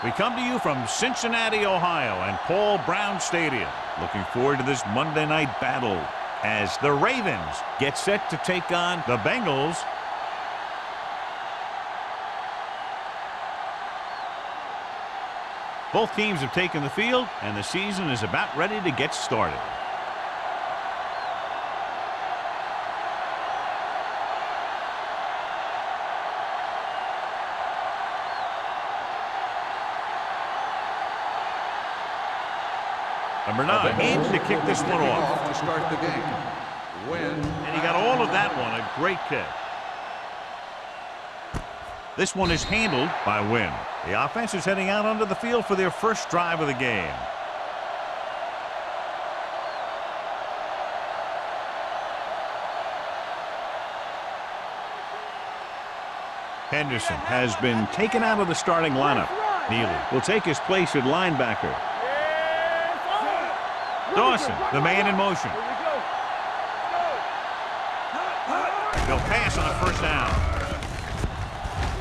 We come to you from Cincinnati, Ohio, and Paul Brown Stadium. Looking forward to this Monday night battle as the Ravens get set to take on the Bengals. Both teams have taken the field, and the season is about ready to get started. Number 9 aims to kick this one off. To start the game. And he got all of that one. A great kick. This one is handled by Wynn. The offense is heading out onto the field for their first drive of the game. Henderson has been taken out of the starting lineup. Neely will take his place at linebacker. Dawson, the man in motion. He'll pass on a first down.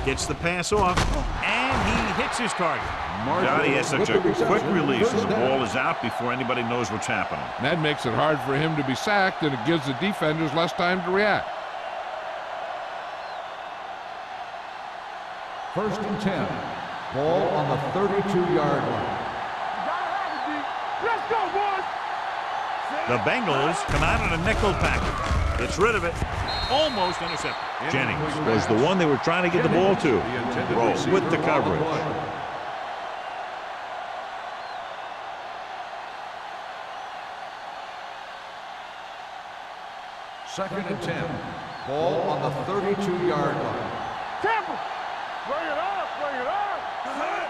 Gets the pass off, and he hits his target. God, he has such a quick release, and the ball is out before anybody knows what's happening. That makes it hard for him to be sacked, and it gives the defenders less time to react. 1st and 10. Ball on the 32-yard line. Let's go, boys! The Bengals come out in a nickel package. Gets rid of it. Almost intercepted. Jennings was the one they were trying to get the ball to. Roll with the coverage. 2nd and 10. Ball on the 32-yard line. Tampa! Bring it up! Bring it up!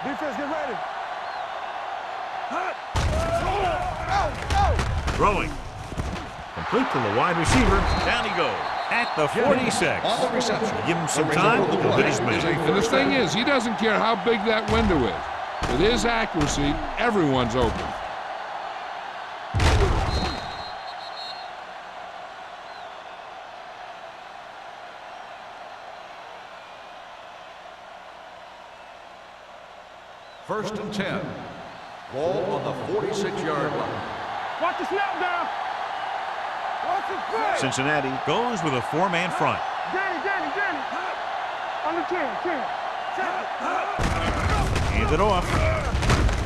Defense, get ready! Throwing. Complete to the wide receiver. Down he goes. At the 46. On the reception. Give him some time. He'll hit his man. And the thing is, he doesn't care how big that window is. With his accuracy, everyone's open. First and 10. Ball on the 46-yard line. Watch the snap down! Watch the play! Cincinnati goes with a 4-man front. Danny! Under 10. Hands it off.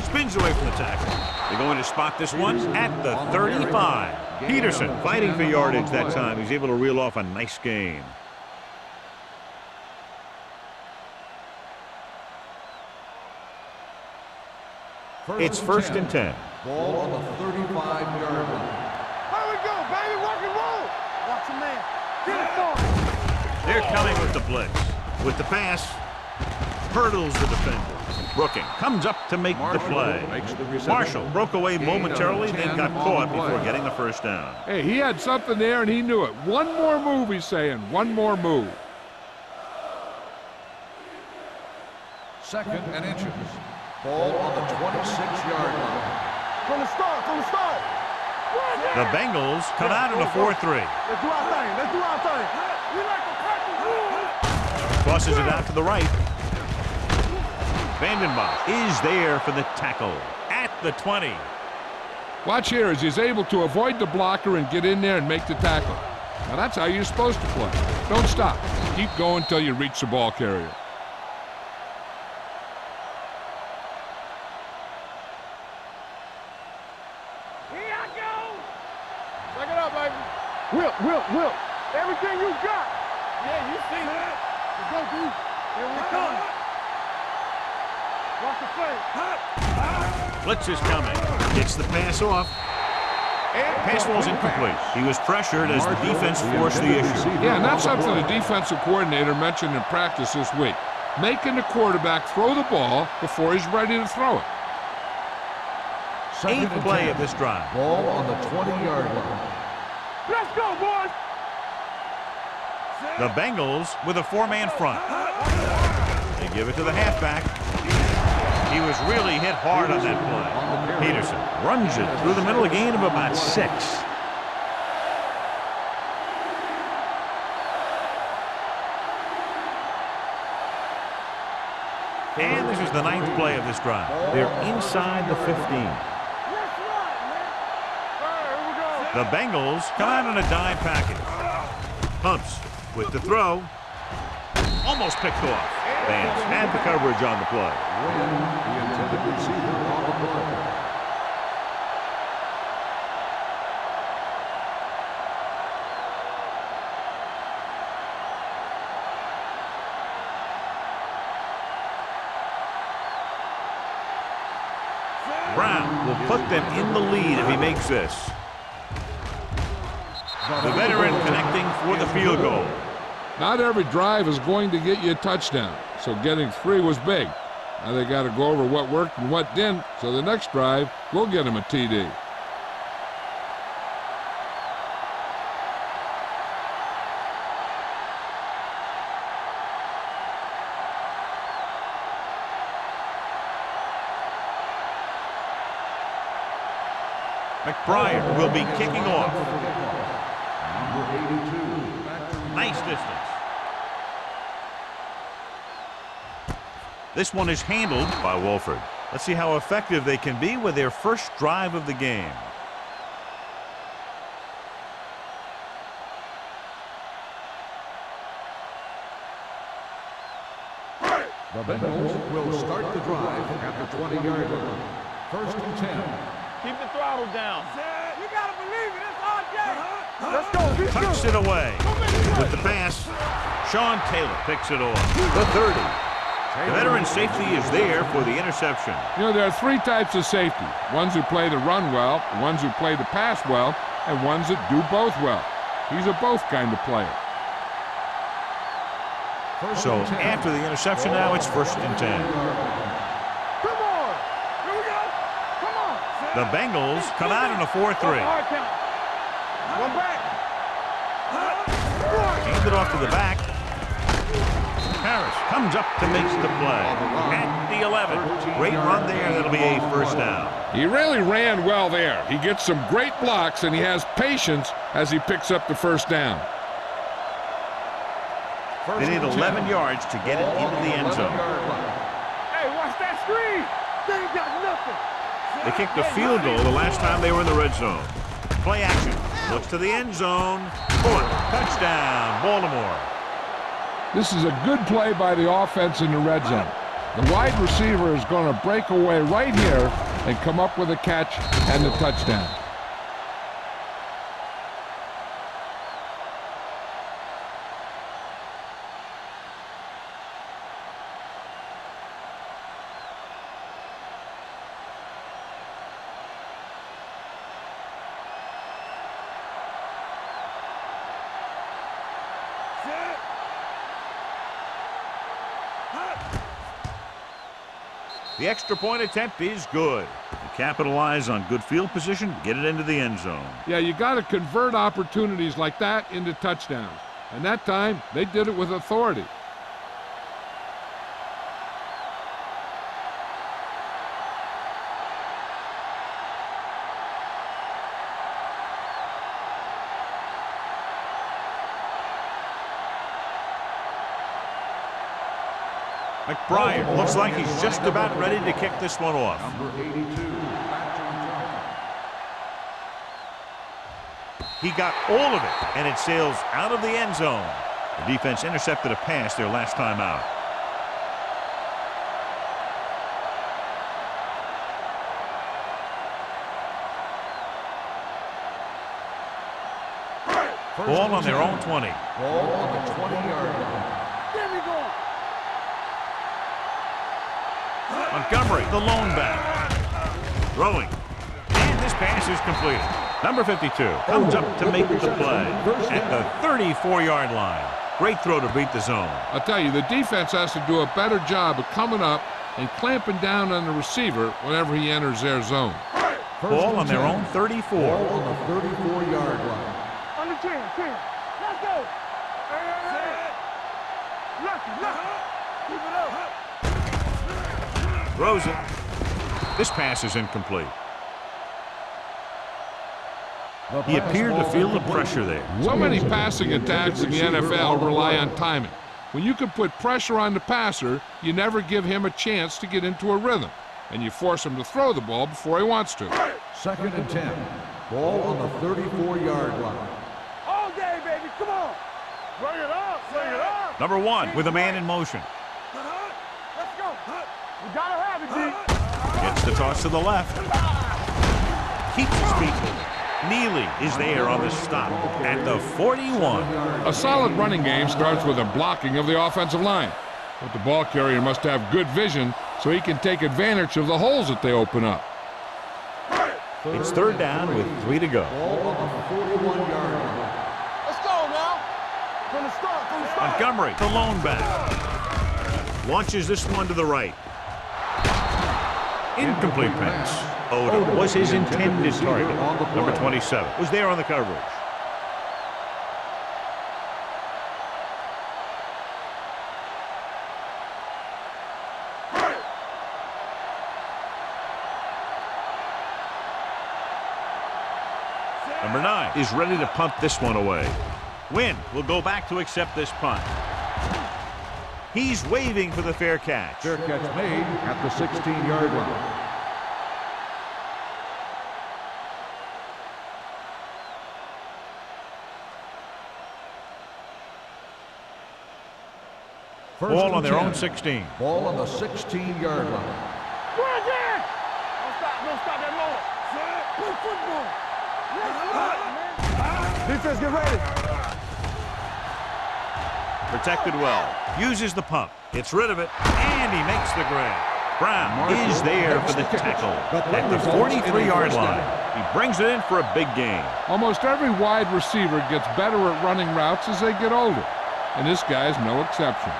Spins away from the tackle. They're going to spot this one at the 35. Peterson fighting for yardage that time. He's able to reel off a nice gain. It's 1st and 10. Ball on the 35-yard line. Here we go, baby! Rock and roll! Watch the man. Get it for They're coming with the blitz. With the pass, hurdles the defender. Brooking comes up to make the play. Marshall broke away momentarily, then got caught before getting the first down. Hey, he had something there, and he knew it. One more move, he's saying. One more move. 2nd and inches. Ball on the 26-yard line. From the start! The Bengals come out in a 4-3. Let's do our thing! We like to practice rules! Crosses it out to the right. Vandenbach is there for the tackle at the 20. Watch here as he's able to avoid the blocker and get in there and make the tackle. Now that's how you're supposed to play. Don't stop. Keep going until you reach the ball carrier. Will, everything you got. Yeah, you see that. Let's go, dude. Here we come. Watch the play. Blitz is coming. Gets the pass off. Pass ball's incomplete. He was pressured as the defense forced the issue. Yeah, and that's something the defensive coordinator mentioned in practice this week. Making the quarterback throw the ball before he's ready to throw it. 8th play of this drive. Ball on the 20-yard line. Let's go, boys! The Bengals with a 4-man front. They give it to the halfback. He was really hit hard on that play. Peterson runs it through the middle, a gain of about 6. And this is the 9th play of this drive. They're inside the 15. The Bengals come out on a dime package. Pumps with the throw. Almost picked off. Fans had the coverage on the play. The intended receiver on the play. Brown will put them in the lead if he makes this. The veteran connecting for the field goal. Not every drive is going to get you a touchdown, so getting 3 was big. Now they got to go over what worked and what didn't, so the next drive will get him a TD. McBride will be kicking off. Number 82. Nice distance. This one is handled by Wolford. Let's see how effective they can be with their first drive of the game. The Bengals will start the drive at the 20-yard line. 1st and 10. Keep the throttle down. You gotta believe it. It's our game. Let's go. Be Tucks good. it away. With the pass, Sean Taylor picks it off. The 30. The veteran safety is there for the interception. You know, there are 3 types of safety. Ones who play the run well, ones who play the pass well, and ones that do both well. He's a both kind of player. So after the interception now, it's 1st and 10. Come on. Here we go. Come on. The Bengals come out in a 4-3. Hard count. Go back. Hand it off to the back. Harris comes up to make the play. At the 11. Great run there. That'll be a 1st down. He really ran well there. He gets some great blocks, and he has patience as he picks up the 1st down. They need 11 yards to get it into the end zone. Hey, watch that screen. They ain't got nothing. They kicked a field goal the last time they were in the red zone. Play action. Looks to the end zone. Caught. Touchdown, Baltimore. This is a good play by the offense in the red zone. The wide receiver is going to break away right here and come up with a catch and the touchdown. The extra point attempt is good. They capitalize on good field position, get it into the end zone. Yeah, you got to convert opportunities like that into touchdowns. And that time, they did it with authority. McBride looks like he's just about ready to kick this one off. Number 82. He got all of it, and it sails out of the end zone. The defense intercepted a pass their last time out. Ball on their own 20. Ball on the 20-yard line. There we go. Montgomery, the lone back. Throwing. And this pass is completed. Number 52 comes up to make the play at the 34-yard line. Great throw to beat the zone. I'll tell you, the defense has to do a better job of coming up and clamping down on the receiver whenever he enters their zone. Ball on their own 34. Ball on the 34-yard line. On the 10. Let's go. Hey. Lucky. Keep it up. Throws it. This pass is incomplete. He appeared to feel the pressure there. So many passing attacks in the NFL rely on timing. When you can put pressure on the passer, you never give him a chance to get into a rhythm, and you force him to throw the ball before he wants to. 2nd and 10. Ball on the 34-yard line. All day, baby. Come on. Bring it up. Bring it up. Number 1 with a man in motion. Let's go. We gotta have it, D. Gets the toss to the left. Keeps his feet moving. Neely is there on the stop at the 41. A solid running game starts with a blocking of the offensive line. But the ball carrier must have good vision so he can take advantage of the holes that they open up. It's 3rd down with 3 to go. Ball on the 41-yard line. Let's go now. From the start. Montgomery, the lone back. Launches this one to the right. Incomplete pass. Odom was his intended target. Number 27 was there on the coverage. Number 9 is ready to punt this one away. Wynn will go back to accept this punt. He's waving for the fair catch. Fair catch made at the 16-yard line. Ball on their own 16. Ball on the 16-yard line. Go again. Don't stop that motor. Play football. Defense, get ready. Protected well. Uses the pump. Gets rid of it. And he makes the grab. Brown is there for the tackle at the 43-yard line. He brings it in for a big gain. Almost every wide receiver gets better at running routes as they get older, and this guy's no exception.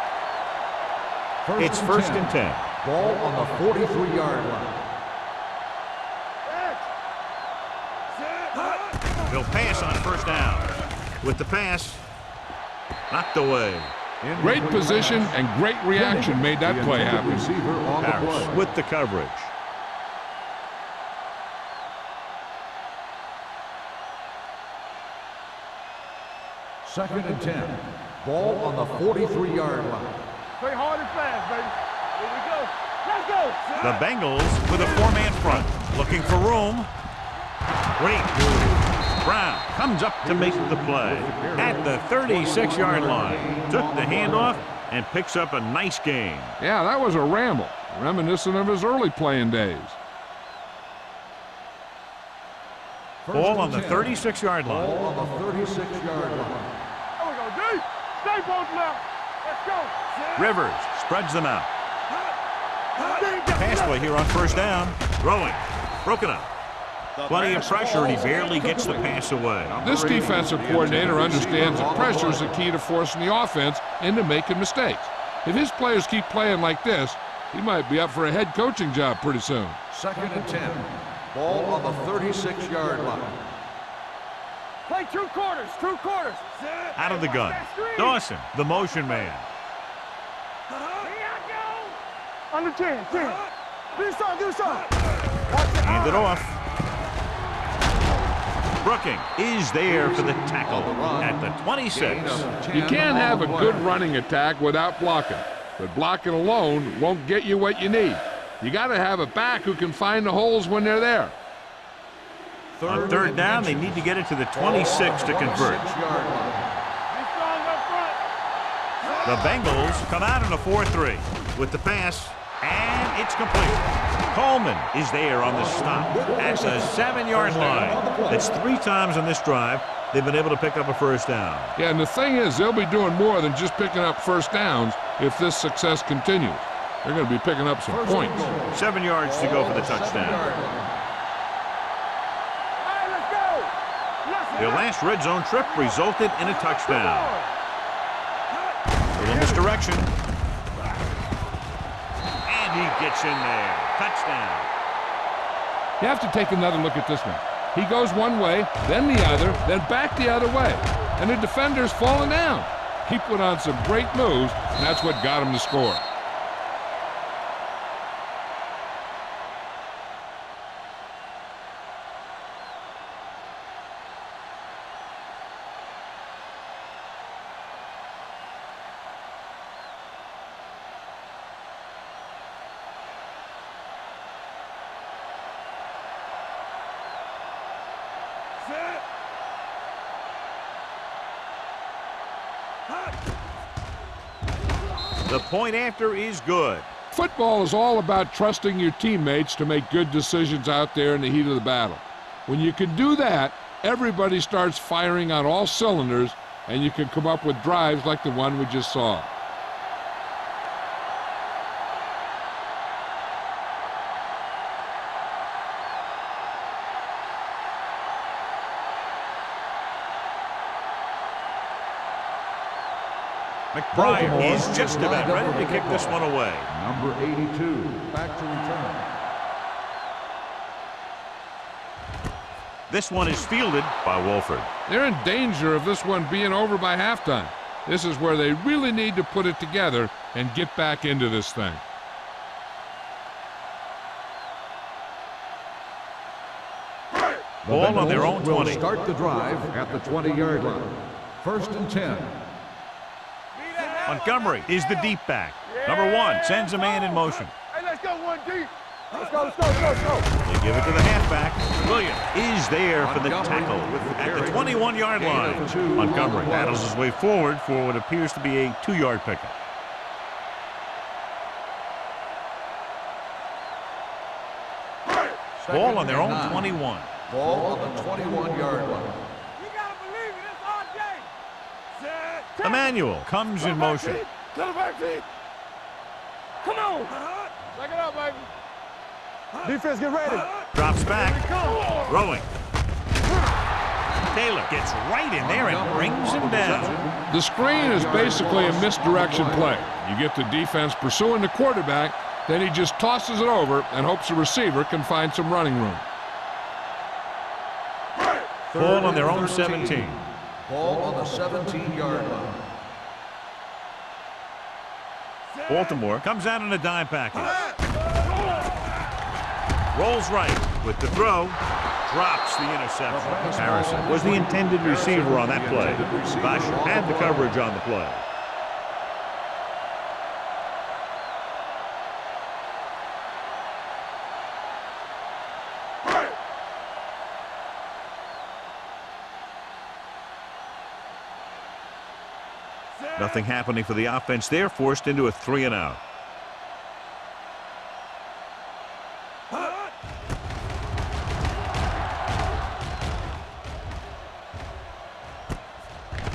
It's 1st and 10. Ball on the 43-yard line. He'll pass on 1st down. With the pass, knocked away. Great position and great reaction made that play happen. Receiver on the Harris play. with the coverage. Second and 10. Ball on the 43-yard line. Play hard and fast, baby. Here we go. Let's go. The Bengals with a 4-man front. Looking for room. Great move. Brown comes up to make the play at the 36-yard line. Took the handoff and picks up a nice gain. Yeah, that was a ramble, reminiscent of his early playing days. Ball on the 36-yard line. Ball on the 36-yard line. There we go, D. Stay both left. Let's go. Rivers spreads them out. Pass play here on 1st down. Throwing. Broken up. Plenty of pressure, and he barely gets the pass away. This defensive coordinator understands that pressure is the key to forcing the offense into making mistakes. If his players keep playing like this, he might be up for a head coaching job pretty soon. 2nd and 10. Ball on the 36-yard line. Play 2 quarters. 2 quarters. Out of the gun. Dawson, the motion man. Here I go. Under 10. Do something. Hand it off. Brooking is there for the tackle at the 26. You can't have a good running attack without blocking, but blocking alone won't get you what you need. You got to have a back who can find the holes when they're there. On 3rd down, they need to get it to the 26 to convert. The Bengals come out in a 4-3 with the pass, and it's complete. Coleman is there on the stop at the 7-yard line. That's 3 times on this drive they've been able to pick up a 1st down. Yeah, and the thing is, they'll be doing more than just picking up 1st downs if this success continues. They're going to be picking up some points. 7 yards to go for the touchdown. Hey, let's go. Their last red zone trip resulted in a touchdown. Little misdirection. And he gets in there. Touchdown. You have to take another look at this one. He goes one way, then the other, then back the other way. And the defender's falling down. He put on some great moves, and that's what got him the score. The point after is good. Football is all about trusting your teammates to make good decisions out there in the heat of the battle. When you can do that, everybody starts firing on all cylinders, and you can come up with drives like the one we just saw. McBride is just about ready to kick this one away. Number 82, back to return. This one is fielded by Wolford. They're in danger of this one being over by halftime. This is where they really need to put it together and get back into this thing. Ball on their own 20. Will start the drive at the 20-yard line. 1st and 10. Montgomery is the deep back. Number 1 sends a man in motion. Hey, let's go one deep. Let's go, let's go, let's go, let's go. They give it to the halfback. Williams is there for the tackle at the 21-yard line. Montgomery battles his way forward for what appears to be a 2-yard pickup. Ball on their own 21. Ball on the 21-yard line. You gotta believe it, it's our day. Set. Emmanuel comes in motion. To the back feet. Come on. Back it up, baby. Defense, get ready. Drops back. Throwing. Taylor gets right in there and brings him down. The screen is basically a misdirection play. You get the defense pursuing the quarterback, then he just tosses it over and hopes the receiver can find some running room. Ball on their own 17. Ball on the 17-yard line. Baltimore comes out in a dime package. Rolls right with the throw. Drops the interception. Harrison was the intended receiver on that play. Basher had the coverage on the play. Nothing happening for the offense there, forced into a 3-and-out.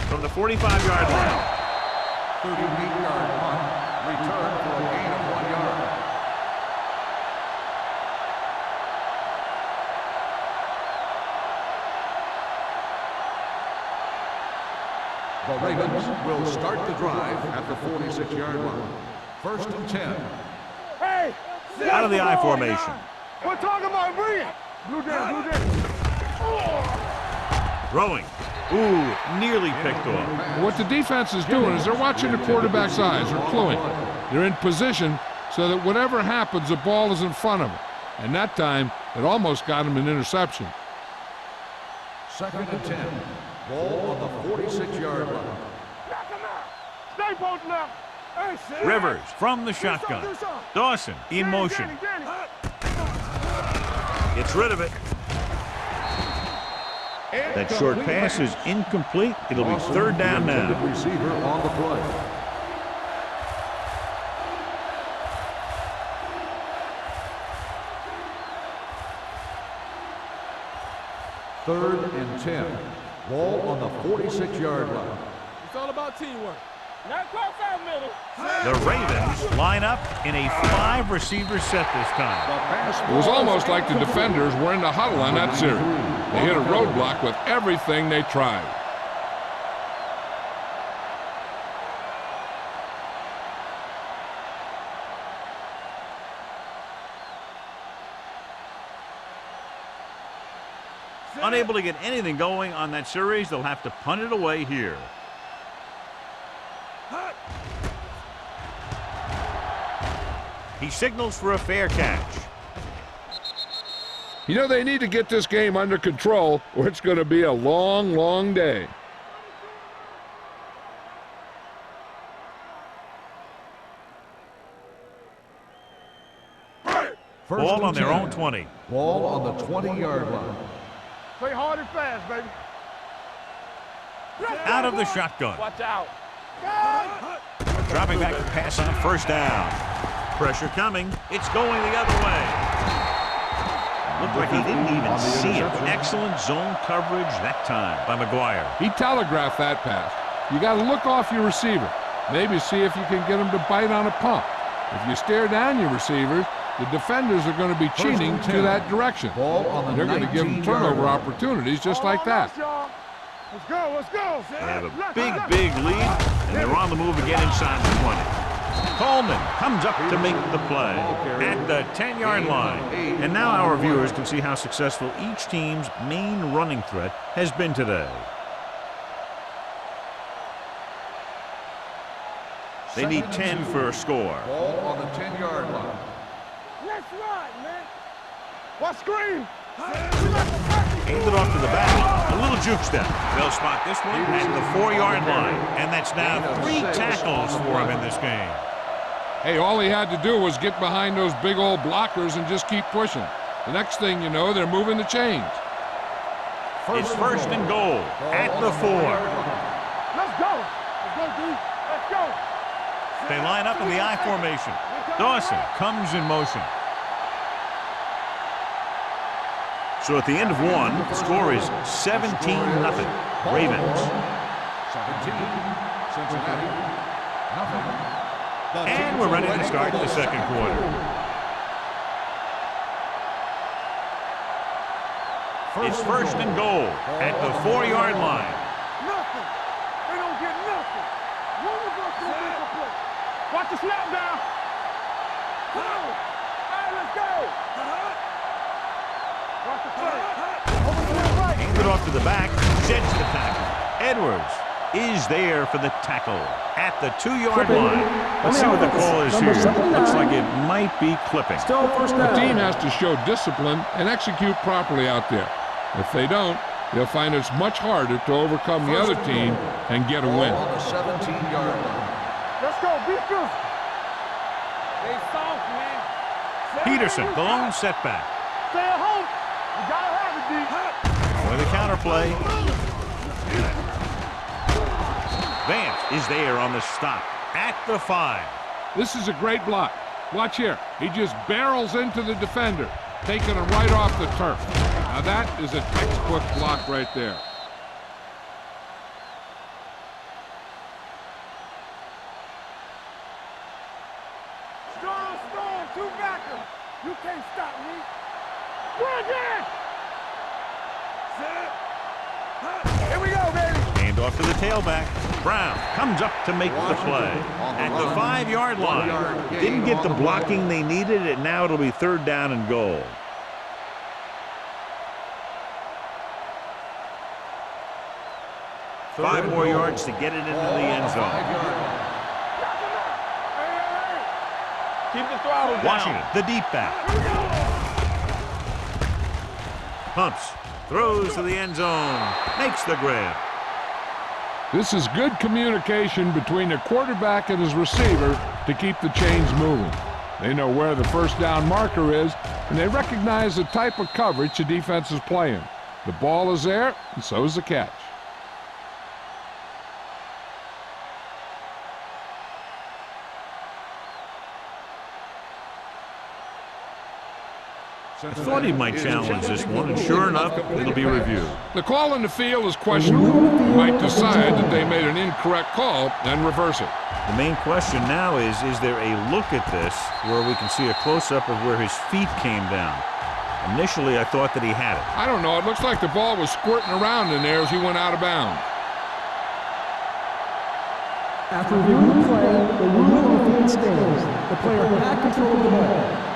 From the 45-yard line. 38-yard punt. Return for a gain of 1 yard. The Ravens will start the drive at the 46-yard line. 1st and 10. Hey. Out of the I formation. We're talking about bringing. Blue down, blue down. Throwing. Ooh, nearly picked off. What the defense is doing is they're watching the quarterback's eyes. They're cluing. They're in position so that whatever happens, the ball is in front of them. And that time, it almost got him an interception. 2nd and 10. Ball on the 46-yard line. Stay posting up. Hey, sit. Rivers from the shotgun. Dawson in motion. Gets rid of it. That short pass is incomplete. It'll be 3rd down now. Receiver on the play. Third and 10. Ball on the 46-yard line. It's all about teamwork. Not quite 5 minutes. The Ravens line up in a 5-receiver set this time. It was almost like the defenders were in the huddle on that series. They hit a roadblock with everything they tried. Unable to get anything going on that series, they'll have to punt it away here. He signals for a fair catch. You know, they need to get this game under control or it's going to be a long, long day. Ball on their own 20. Ball on the 20-yard line. Play hard and fast, baby. Out of the shotgun. Watch out. Dropping back to pass on first down. Pressure coming. It's going the other way. Looked like he didn't even see it. Excellent zone coverage that time by McGuire. He telegraphed that pass. You got to look off your receiver. Maybe see if you can get him to bite on a pump. If you stare down your receivers, the defenders are going to be cheating to that direction. They're going to give them turnover opportunities just like that. Let's go, let's go. They have a big lead, and they're on the move again inside the 20. Coleman comes up to make the play at the 10-yard line. And now our viewers can see how successful each team's main running threat has been today. They need 10 for a score. Ball on the 10-yard line. Let's ride, man. What screen? Handed off to the back. A little juke step. They'll spot this one at the 4-yard line. And that's now 3 tackles for him in this game. Hey, all he had to do was get behind those big old blockers and just keep pushing. The next thing you know, they're moving the chains. It's first and goal at the 4. Let's go. Let's go, D. Let's go. They line up in the I formation. Dawson comes in motion. So at the end of one, the score is 17-0. Ravens. 17, Cincinnati, nothing. And we're ready to start the second quarter. It's first and goal at the 4-yard line. Nothing. They don't get nothing. One of us will make a play. Watch the snap down. Come on. All right, let's go. Watch the play. Over to the right. Handed off to the back. Sheds the tackle. Edwards is there for the tackle at the 2-yard line. Let's see what the call is here. Looks like it might be clipping. The team has to show discipline and execute properly out there. If they don't, they'll find it's much harder to overcome the other team and get a win. On the 17-yard line. Let's go. Be physical. Stay soft, man. Peterson, the lone setback. Stay at home. You gotta have it, D. With a counterplay. Vance is there on the stop at the 5. This is a great block. Watch here. He just barrels into the defender, taking him right off the turf. Now that is a textbook block right there. Strong, 2 backers. You can't stop me. Run again. Here we go, baby. Hand off to the tailback. Brown comes up to make the play at the 5-yard line. Didn't get the blocking they needed, and now it'll be 3rd down and goal. Five more yards to get it into the end zone. Keep the throttle down. Washington, the deep back. Pumps, throws to the end zone, makes the grab. This is good communication between the quarterback and his receiver to keep the chains moving. They know where the first down marker is, and they recognize the type of coverage the defense is playing. The ball is there, and so is the catch. I thought he might challenge this one, and sure enough, it'll be reviewed. The call in the field is questionable. You might decide that they made an incorrect call and reverse it. The main question now is there a look at this where we can see a close-up of where his feet came down? Initially, I thought that he had it. I don't know. It looks like the ball was squirting around in there as he went out of bounds. After reviewing the play, the rule on the field stands. The player had control of the ball.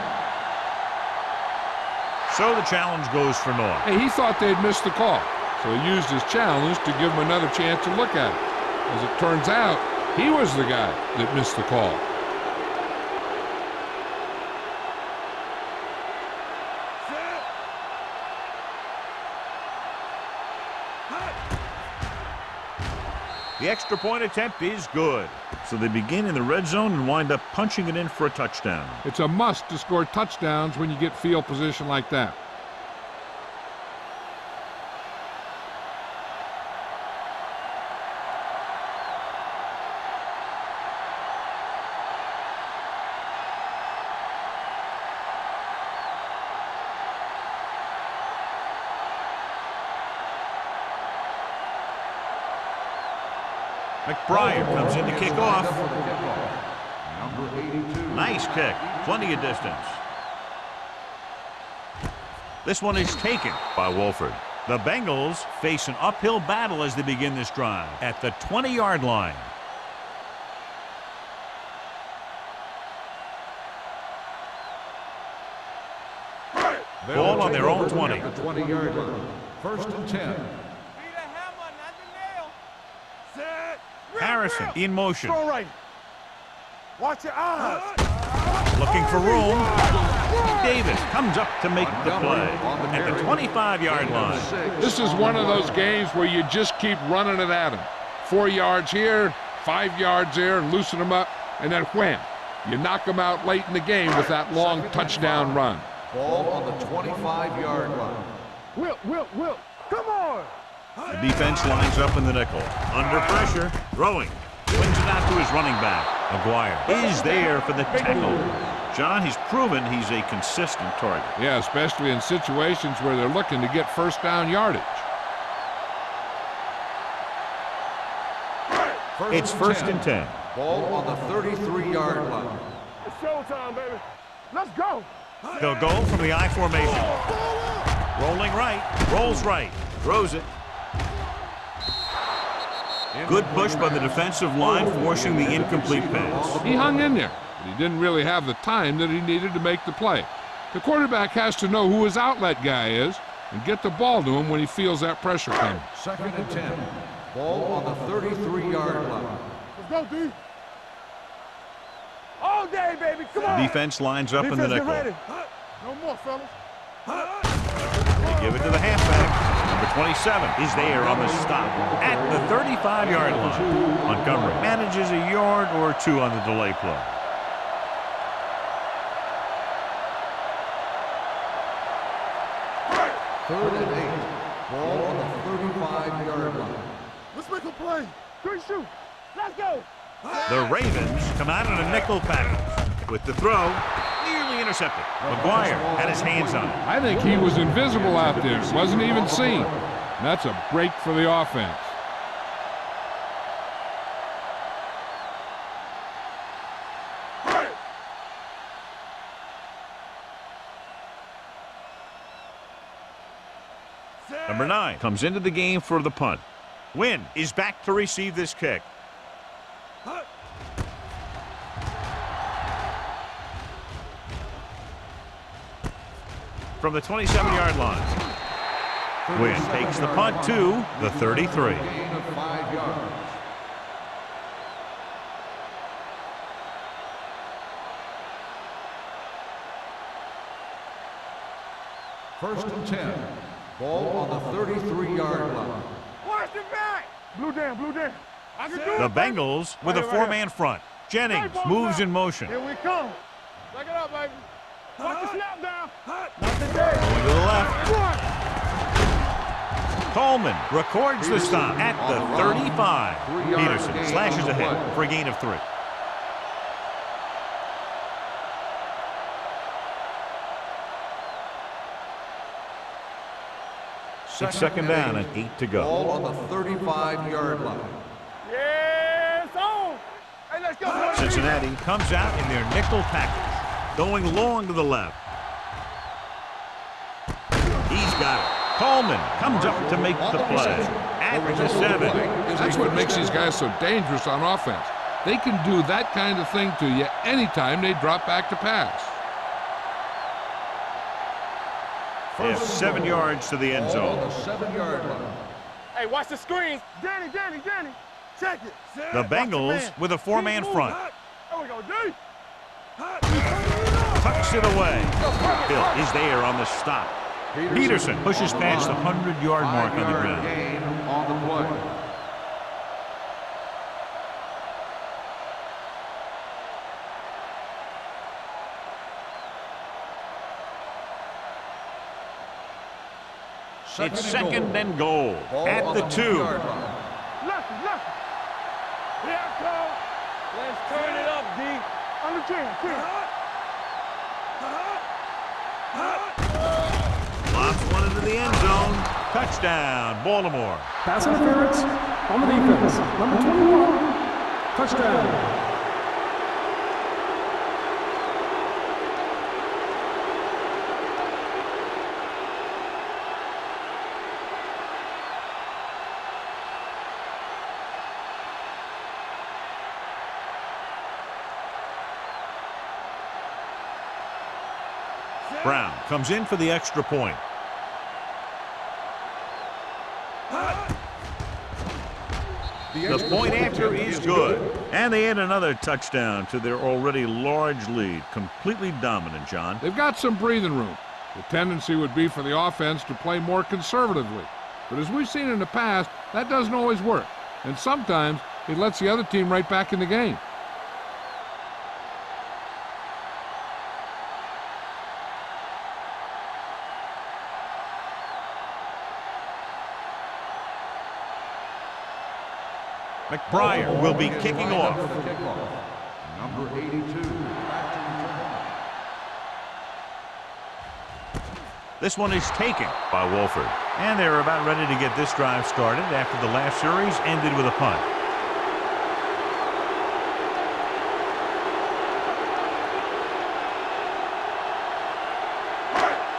So the challenge goes for naught. Hey, he thought they'd missed the call, so he used his challenge to give him another chance to look at it. As it turns out, he was the guy that missed the call. The extra point attempt is good. So they begin in the red zone and wind up punching it in for a touchdown. It's a must to score touchdowns when you get field position like that. McBride comes in to kick off. Number 82. Nice kick. Plenty of distance. This one is taken by Wolford. The Bengals face an uphill battle as they begin this drive at the 20-yard line. Ball on their own 20. At the 20-yard line. First and 10. Harrison in motion. Go right. Watch your eyes. Looking for room. Davis comes up to make the play at the 25-yard line. This is one of those games where you just keep running it at him. 4 yards here, 5 yards there, and loosen them up, and then wham. You knock them out late in the game with that long touchdown run. Ball on the 25-yard line. Will. Come on. The defense lines up in the nickel. Under pressure, throwing. Swings it out to his running back. McGuire is there for the tackle. John, he's proven he's a consistent target. Yeah, especially in situations where they're looking to get first down yardage. It's first and 10. Ball on the 33-yard line. It's showtime, baby. Let's go. They'll go from the I formation. Rolling right, rolls right, throws it. Good push by the defensive line, forcing the incomplete pass. He hung in there, but he didn't really have the time that he needed to make the play. The quarterback has to know who his outlet guy is and get the ball to him when he feels that pressure coming. Second and 10. Ball on the 33-yard line. Let's go, D. All day, baby. Come on. Defense lines up in the Defense, nickel. get ready. No more, fellas. They give it to the halfback. Number 27 is there on the stop at the 35-yard line. Montgomery manages a yard or two on the delay play. Third and 8. Ball on the 35-yard line. Let's make a play. Good shoot. Let's go. The Ravens come out in a nickel package with the throw nearly intercepted. McGuire had his hands on it. I think he was invisible out there. Wasn't even seen. That's a break for the offense. Number 9 comes into the game for the punt. Wynn is back to receive this kick. From the 27-yard line. Wynn takes the punt to the 33. Gain of 5 yards. First and 10. Ball on the 33-yard line. Watch the back. Blue down. I can do it. The Bengals with a 4-man front. Jennings moves in motion. Here we come. Back it up, baby. Watch the snap down. Going to the left. Coleman records the stop at the 35. Peterson slashes ahead for a gain of 3. It's second down and 8 to go. Ball on the 35-yard line. Yes, on. Hey, let's go. boys. Cincinnati comes out in their nickel package, going long to the left. He's got it. Coleman comes up to make the play at the 7. That's what makes these guys so dangerous on offense. They can do that kind of thing to you anytime they drop back to pass. They have 7 yards to the end Ball on zone. the 7-yard line. Hey, watch the screen. Danny. Check it. The Bengals with a 4-man front. There we go, D. Tucks it away. Bill is there on the stop. Peterson pushes past the 100-yard mark on the 5-yard ground. gain on the play. It's second and goal Ball at on the 2. Lefty. Here Here it comes. Let's turn it up, D. On the 10. Lobs one into the end zone. Touchdown, Baltimore. Pass interference, On the defense, number 21, touchdown. Brown comes in for the extra point. The point after is good. And they add another touchdown to their already large lead. Completely dominant, John. They've got some breathing room. The tendency would be for the offense to play more conservatively. But as we've seen in the past, that doesn't always work. And sometimes it lets the other team right back in the game. McBride will be kicking off. Number 82. This one is taken by Wolford. And they're about ready to get this drive started after the last series ended with a punt.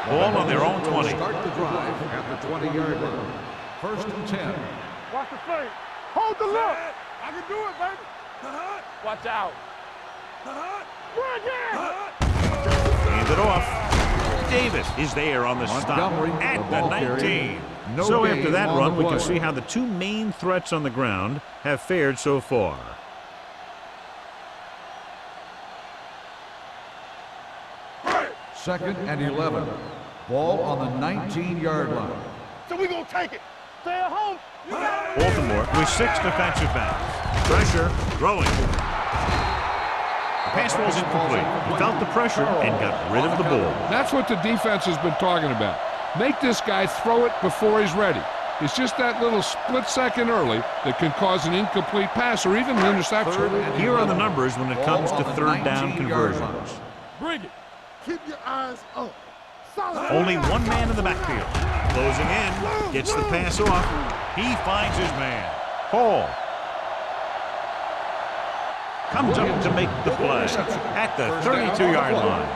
Ball on their own 20. Start the drive at the 20-yard line. First and 10. Watch the fake. Hold the look. I can do it, baby. Watch out. Run again. Hand it off. Davis is there on the stop at the 19. So after that run, we can see how the two main threats on the ground have fared so far. Second and 11. Ball on the 19-yard line. So we gonna take it. Stay at home. You got it. Baltimore with 6 defensive backs. Pressure, throwing. The pass ball's incomplete. He felt the pressure and got rid of the ball. That's what the defense has been talking about. Make this guy throw it before he's ready. It's just that little split second early that can cause an incomplete pass or even an interception. Here are the numbers when it comes to third down conversions. Bring it. Keep your eyes up. Solid. Only one man in the backfield. Closing in, gets the pass off. He finds his man. Hall comes up to make the play at the 32-yard line.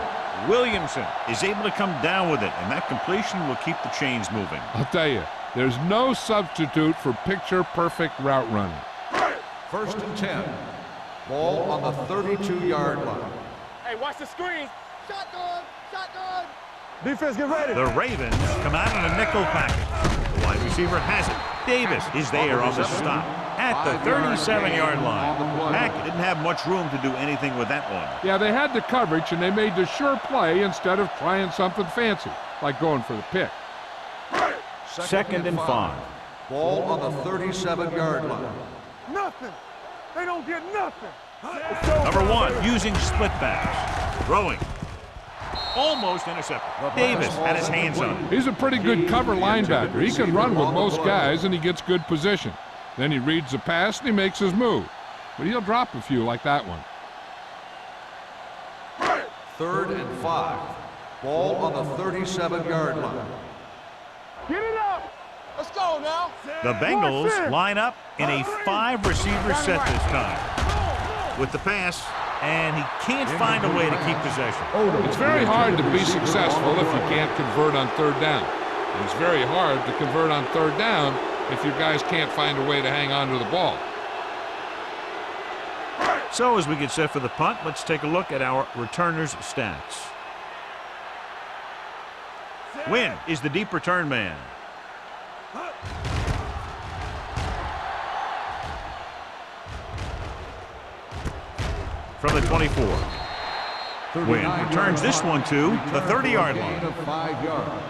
Williamson is able to come down with it, and that completion will keep the chains moving. I'll tell you, there's no substitute for picture-perfect route running. First and 10. Ball on the 32-yard line. Hey, watch the screen. Shotgun. Shotgun. Defense, get ready. The Ravens come out in a nickel package. The wide receiver has it. Davis is there on the stop at the 37-yard line. Hack didn't have much room to do anything with that one. Yeah, they had the coverage, and they made the sure play instead of trying something fancy, like going for the pick. Second and 5. Ball on the 37-yard line. Nothing. They don't get nothing. Number 1 using split backs. Throwing. Almost intercepted. Davis had his hands on it. He's a pretty good cover linebacker. He can run with most guys, and he gets good position. Then he reads the pass, and he makes his move. But he'll drop a few like that one. Third and 5. Ball on the 37-yard line. Get it up. Let's go now. The Bengals line up in a 5-receiver set this time. With the pass, and he can't find a way to keep possession. It's very hard to be successful if you can't convert on third down. And it's very hard to convert on third down if your guys can't find a way to hang on to the ball. So as we get set for the punt, let's take a look at our returners' stats. Wynn is the deep return man. From the 24. Wynn returns this one to the 30-yard line. Gain of 5 yards.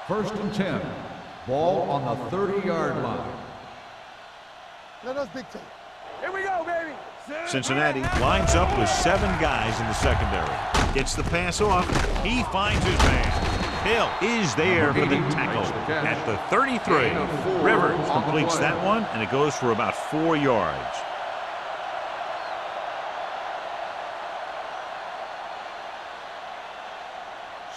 First and 10. Ball on the 30-yard line. Let us dictate. Here we go, baby. Cincinnati lines up with 7 guys in the secondary. Gets the pass off. He finds his man. Hill is there for the tackle at the 33. Rivers completes that one, and it goes for about 4 yards.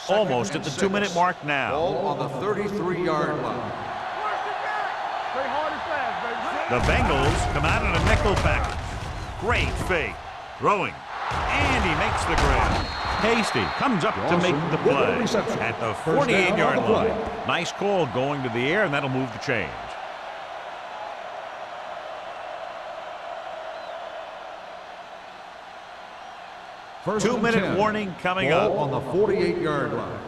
Almost at the 2-minute mark now. Ball on the 33-yard line. Play hard and fast, baby. The Bengals come out in a nickel package. Great fake. Throwing. And he makes the grab. Hasty comes up to make the play at the 48-yard line. Nice call going to the air, and that'll move the chains. First 2-minute warning coming up. On the 48-yard line.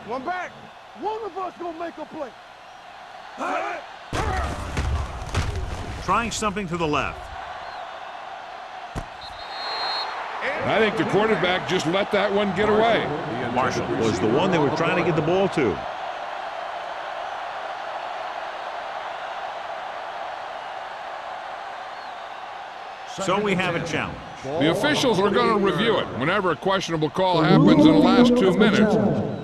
One back. One of us gonna make a play. Trying something to the left. I think the quarterback just let that one get away. Marshall was the one they were trying to get the ball to. So we have a challenge. The officials are going to review it. Whenever a questionable call happens in the last 2 minutes,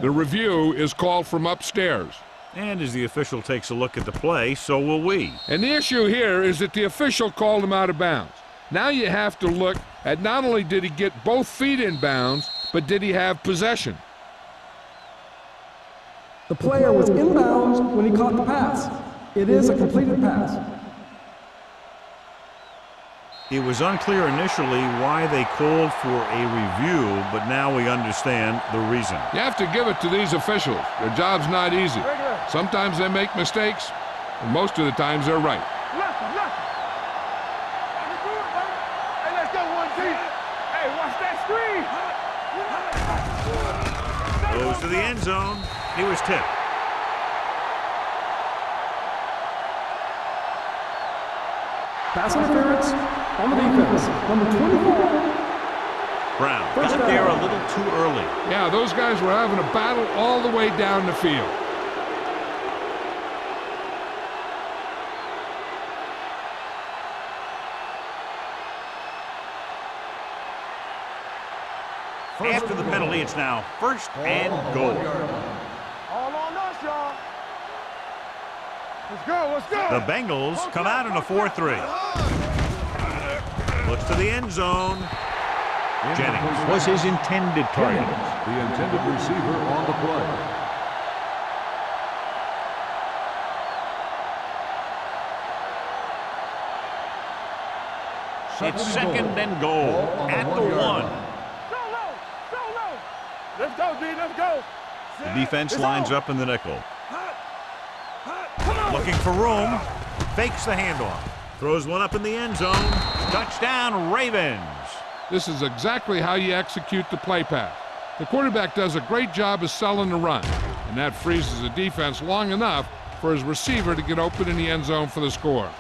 the review is called from upstairs. And as the official takes a look at the play, so will we. And the issue here is that the official called him out of bounds. Now you have to look at not only did he get both feet in bounds, but did he have possession? The player was inbounds when he caught the pass. It is a completed pass. It was unclear initially why they called for a review, but now we understand the reason. You have to give it to these officials. Their job's not easy. Sometimes they make mistakes, and most of the times they're right. Left. Hey, let's go, 1T. Hey, watch that screen. Goes to the end zone. He was tipped. Pass interference on the defense. Number 24. Brown got there a little too early. Yeah, those guys were having a battle all the way down the field. After the penalty, it's now 1st and goal. All on us, y'all. Let's go. The Bengals come out in a 4-3. Looks to the end zone. Jennings was his intended target. The intended receiver on the play. It's 2nd and goal at the 1. Let's go, D. Let's go. The defense lines up in the nickel. Looking for room. Fakes the handoff. Throws one up in the end zone. Touchdown, Ravens. This is exactly how you execute the play pass. The quarterback does a great job of selling the run, and that freezes the defense long enough for his receiver to get open in the end zone for the score.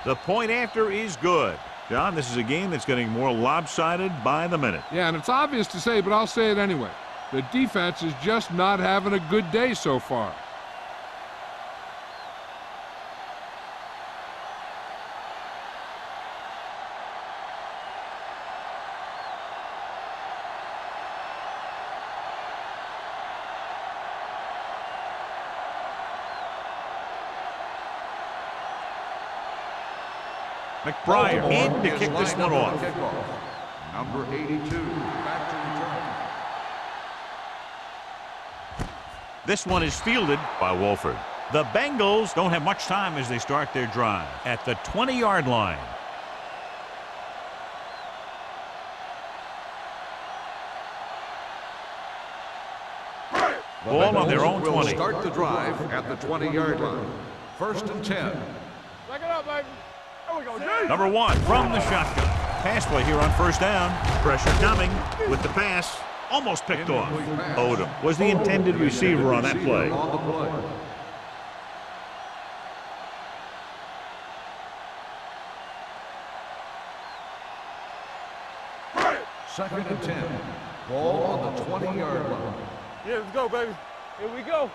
The point after is good. John, this is a game that's getting more lopsided by the minute. Yeah, and it's obvious to say, but I'll say it anyway. The defense is just not having a good day so far. McBride in to kick this one off. Number 82, back to return. This one is fielded by Wolford. The Bengals don't have much time as they start their drive at the 20-yard line. Ball on their own will 20. Start the drive at the 20-yard line. 1st and 10. Back it up, baby. There we go, D. Number 1 from the shotgun. Pass play here on 1st down. Pressure coming with the pass. Almost picked off. Odom was the intended receiver on that play. On the play. Second and 10. Ball on the 20-yard line. Yeah, let's go, baby. Here we go.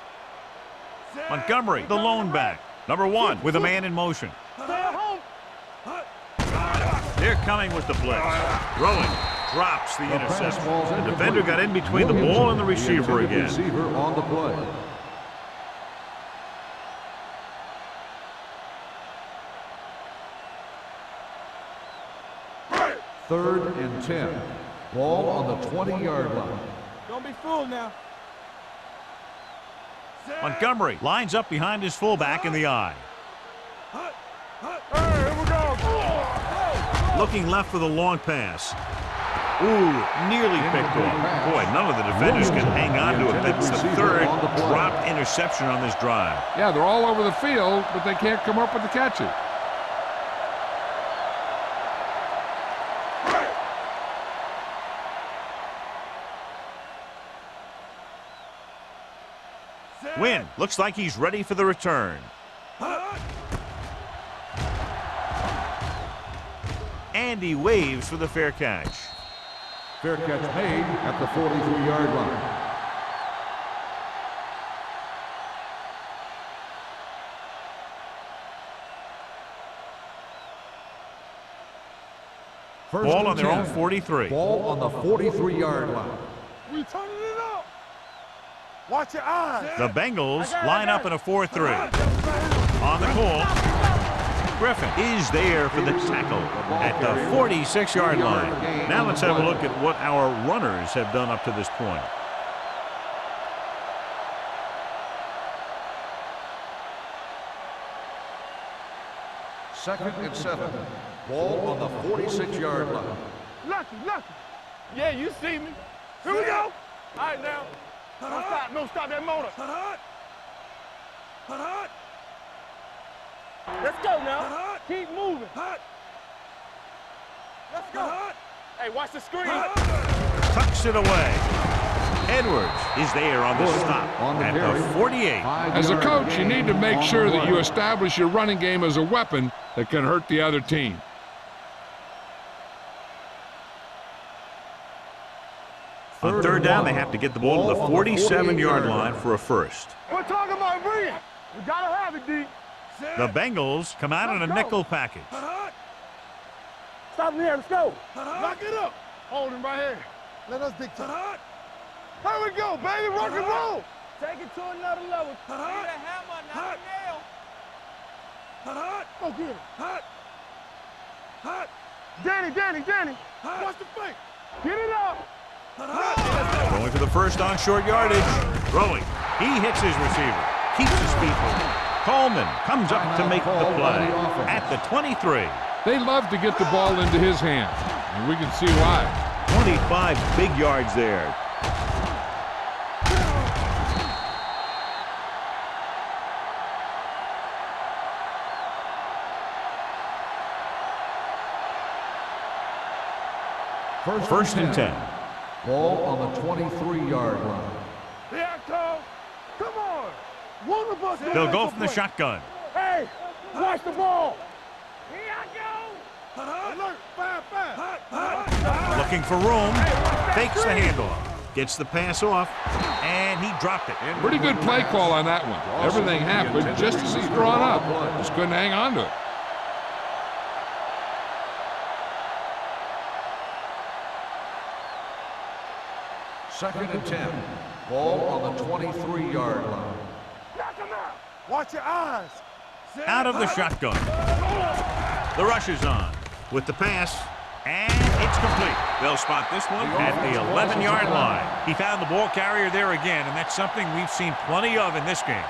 Montgomery, the lone back. Number 1 with a man in motion. Stay at home. They're coming with the blitz. Throwing. Drops the interception. The defender got in between the ball and the receiver again. Receiver on the play. Third and 10. Ball on the 20-yard line. Don't be fooled now. Montgomery lines up behind his fullback in the eye. Hey, here we go. Looking left for the long pass. Ooh, nearly picked off. Boy, none of the defenders can hang on to it. That's the third dropped interception on this drive. Yeah, they're all over the field, but they can't come up with the catches. Wynn looks like he's ready for the return. And he waves for the fair catch. Fair catch made at the 43-yard line. Ball on their own 43. Ball on the 43-yard line. We turning it up. Watch your eyes. The Bengals line up in a 4-3. On the call, Griffin is there for the tackle at the 46-yard line. Now let's have a look at what our runners have done up to this point. Second and 7. Ball on the 46-yard line. Lucky. Yeah, you see me. Here we go. All right, now. Don't stop that motor. Let's go now. Keep moving. Let's go. Hey, watch the screen. Tucks it away. Edwards is there on the stop at the 48. As a coach, you need to make sure that you establish your running game as a weapon that can hurt the other team. On third down, they have to get the ball to the 47-yard line for a first. We're talking about brilliant. We gotta have it, D. The Bengals come out in a nickel package. Stop him here. Let's go. Lock it up. Hold him right here. Let us dictate. Here we go, baby. Rock and roll. Take it to another level. Need a hammer, not a nail. Go get him. Danny. Watch the fake. Get it up. Going for the first on short yardage. Throwing. He hits his receiver. Keeps his feet moving. Coleman comes up to make the play at the 23. They love to get the ball into his hands, and we can see why. 25 big yards there. First and 10. Ball on the 23-yard line. Here I come. Come on. One of us. They'll go from the shotgun. Hey, watch the ball. Here I go. Alert. Fire. Looking for room. Fakes the handoff. Gets the pass off. And he dropped it. Pretty good play call on that one. Everything happened just as he's drawn up. Just couldn't hang on to it. Second and 10. Ball on the 23-yard line. Knock him out. Watch your eyes. Out of the shotgun. The rush is on with the pass, and it's complete. They'll spot this one at the 11-yard line. He found the ball carrier there again, and that's something we've seen plenty of in this game.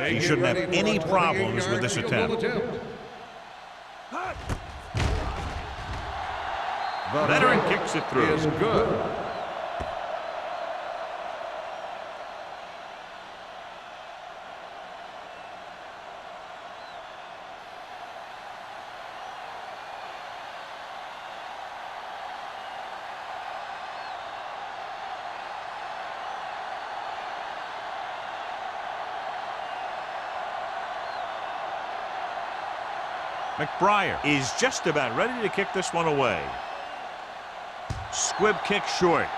He shouldn't have any problems with this attempt. Veteran kicks it through. Is good. McBriar is just about ready to kick this one away. Squib kick short.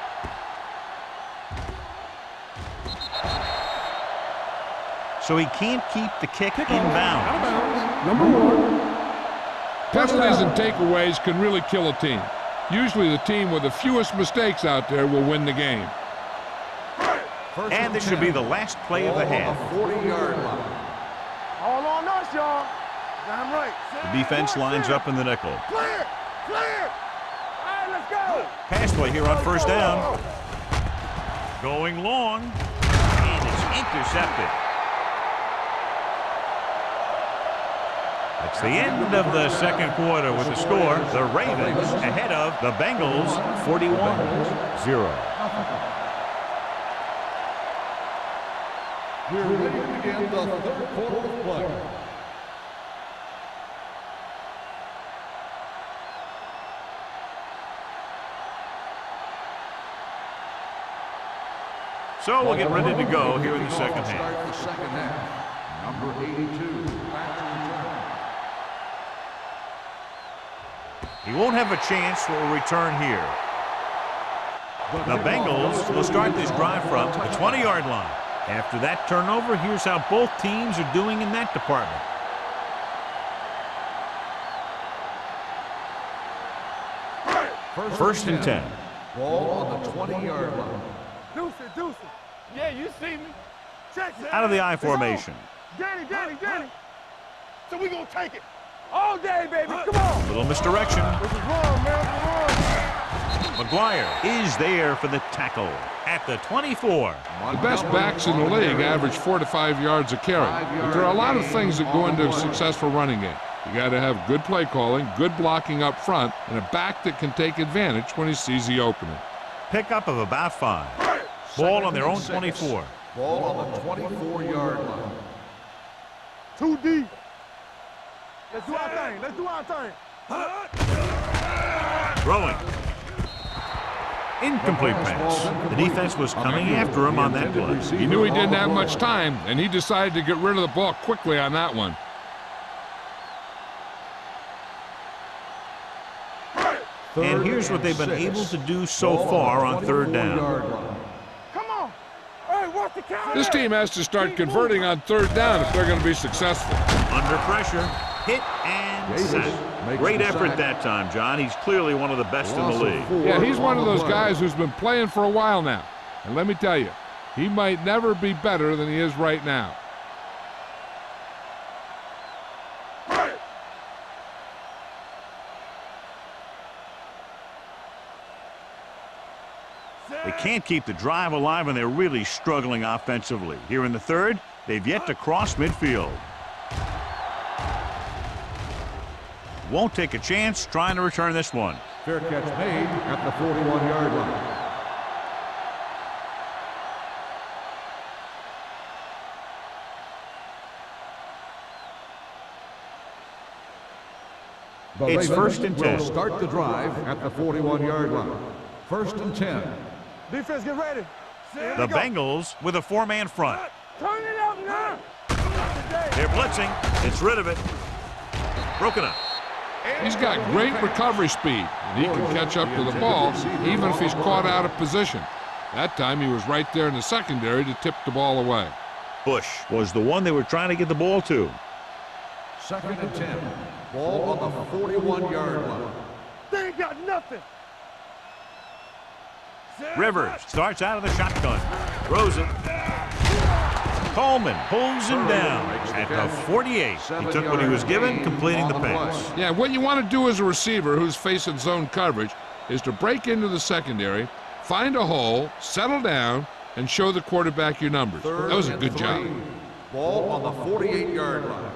So he can't keep the kick inbound. Number 1. Penalties and takeaways can really kill a team. Usually the team with the fewest mistakes out there will win the game. And this should be the last play of the half. 40-yard line. All on us, y'all. Damn right. The defense lines up in the nickel. Clear! Clear! All right, let's go. Pass play here on first down. Going long. And it's intercepted. That's the end of the second quarter with the score. The Ravens ahead of the Bengals 41-0. We're ready to begin the third quarter of play. So we'll get ready to go here in the second half. Start the second half. Number 82, back to return. He won't have a chance for a return here. The Bengals will start this drive from the 20-yard line. After that turnover, here's how both teams are doing in that department. First and 10. Ball on the 20-yard line. Deuce it, deuce it. Yeah, you see me. Check it. Out of the I formation. Danny. So we gonna take it. All day, baby. Come on. Little misdirection. This is wrong, man. McGuire is there for the tackle at the 24. The best backs in the league average 4 to 5 yards a carry. But there are a lot of things that go into a successful running game. You got to have good play calling, good blocking up front, and a back that can take advantage when he sees the opening. Pickup of about 5. Ball on their own 24. Ball on the 24-yard line. Too deep. Let's do our thing. Let's do our thing. Throwing. Incomplete pass. The defense was coming after him on that play. He knew he didn't have much time, and he decided to get rid of the ball quickly on that one. And here's what they've been able to do so far on third down. Come on. Hey, watch the count. This team has to start converting on third down if they're going to be successful. Under pressure, hit and sack. Great effort that time, John. He's clearly one of the best in the league. Yeah, he's one of those guys who's been playing for a while now. And let me tell you, he might never be better than he is right now. They can't keep the drive alive, and they're really struggling offensively. Here in the third, they've yet to cross midfield. Won't take a chance trying to return this one. Fair catch made at the 41-yard line. It's first and 10. Will start the drive at the 41-yard line. First and 10. Defense, get ready. The Bengals with a 4-man front. Turn it up now. They're blitzing. It's rid of it. Broken up. He's got great recovery speed, and he can catch up to the ball even if he's caught out of position. That time he was right there in the secondary to tip the ball away. Bush was the one they were trying to get the ball to. Second and 10. Ball on the 41-yard line. They ain't got nothing. Rivers starts out of the shotgun. Throws it. Coleman pulls him down at the 48. He took what he was given, completing the pass. Yeah, what you want to do as a receiver who's facing zone coverage is to break into the secondary, find a hole, settle down, and show the quarterback your numbers. That was a good job. Ball on the 48-yard line.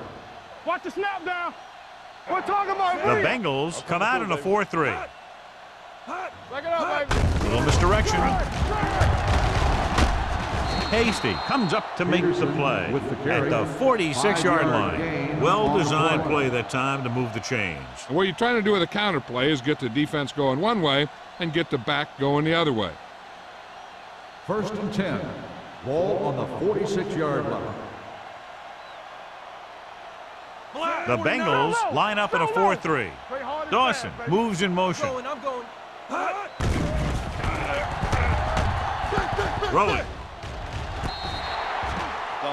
Watch the snap down. We're talking about The Bengals come out in a 4-3. Back it up, baby. Little misdirection. Hasty comes up to make the play at the 46-yard line. Well-designed play that time to move the chains. And what you're trying to do with a counter play is get the defense going one way and get the back going the other way. First and 10. Ball on the 46-yard line. The Bengals line up in a 4-3. Dawson moves in motion. I'm going. Rolling.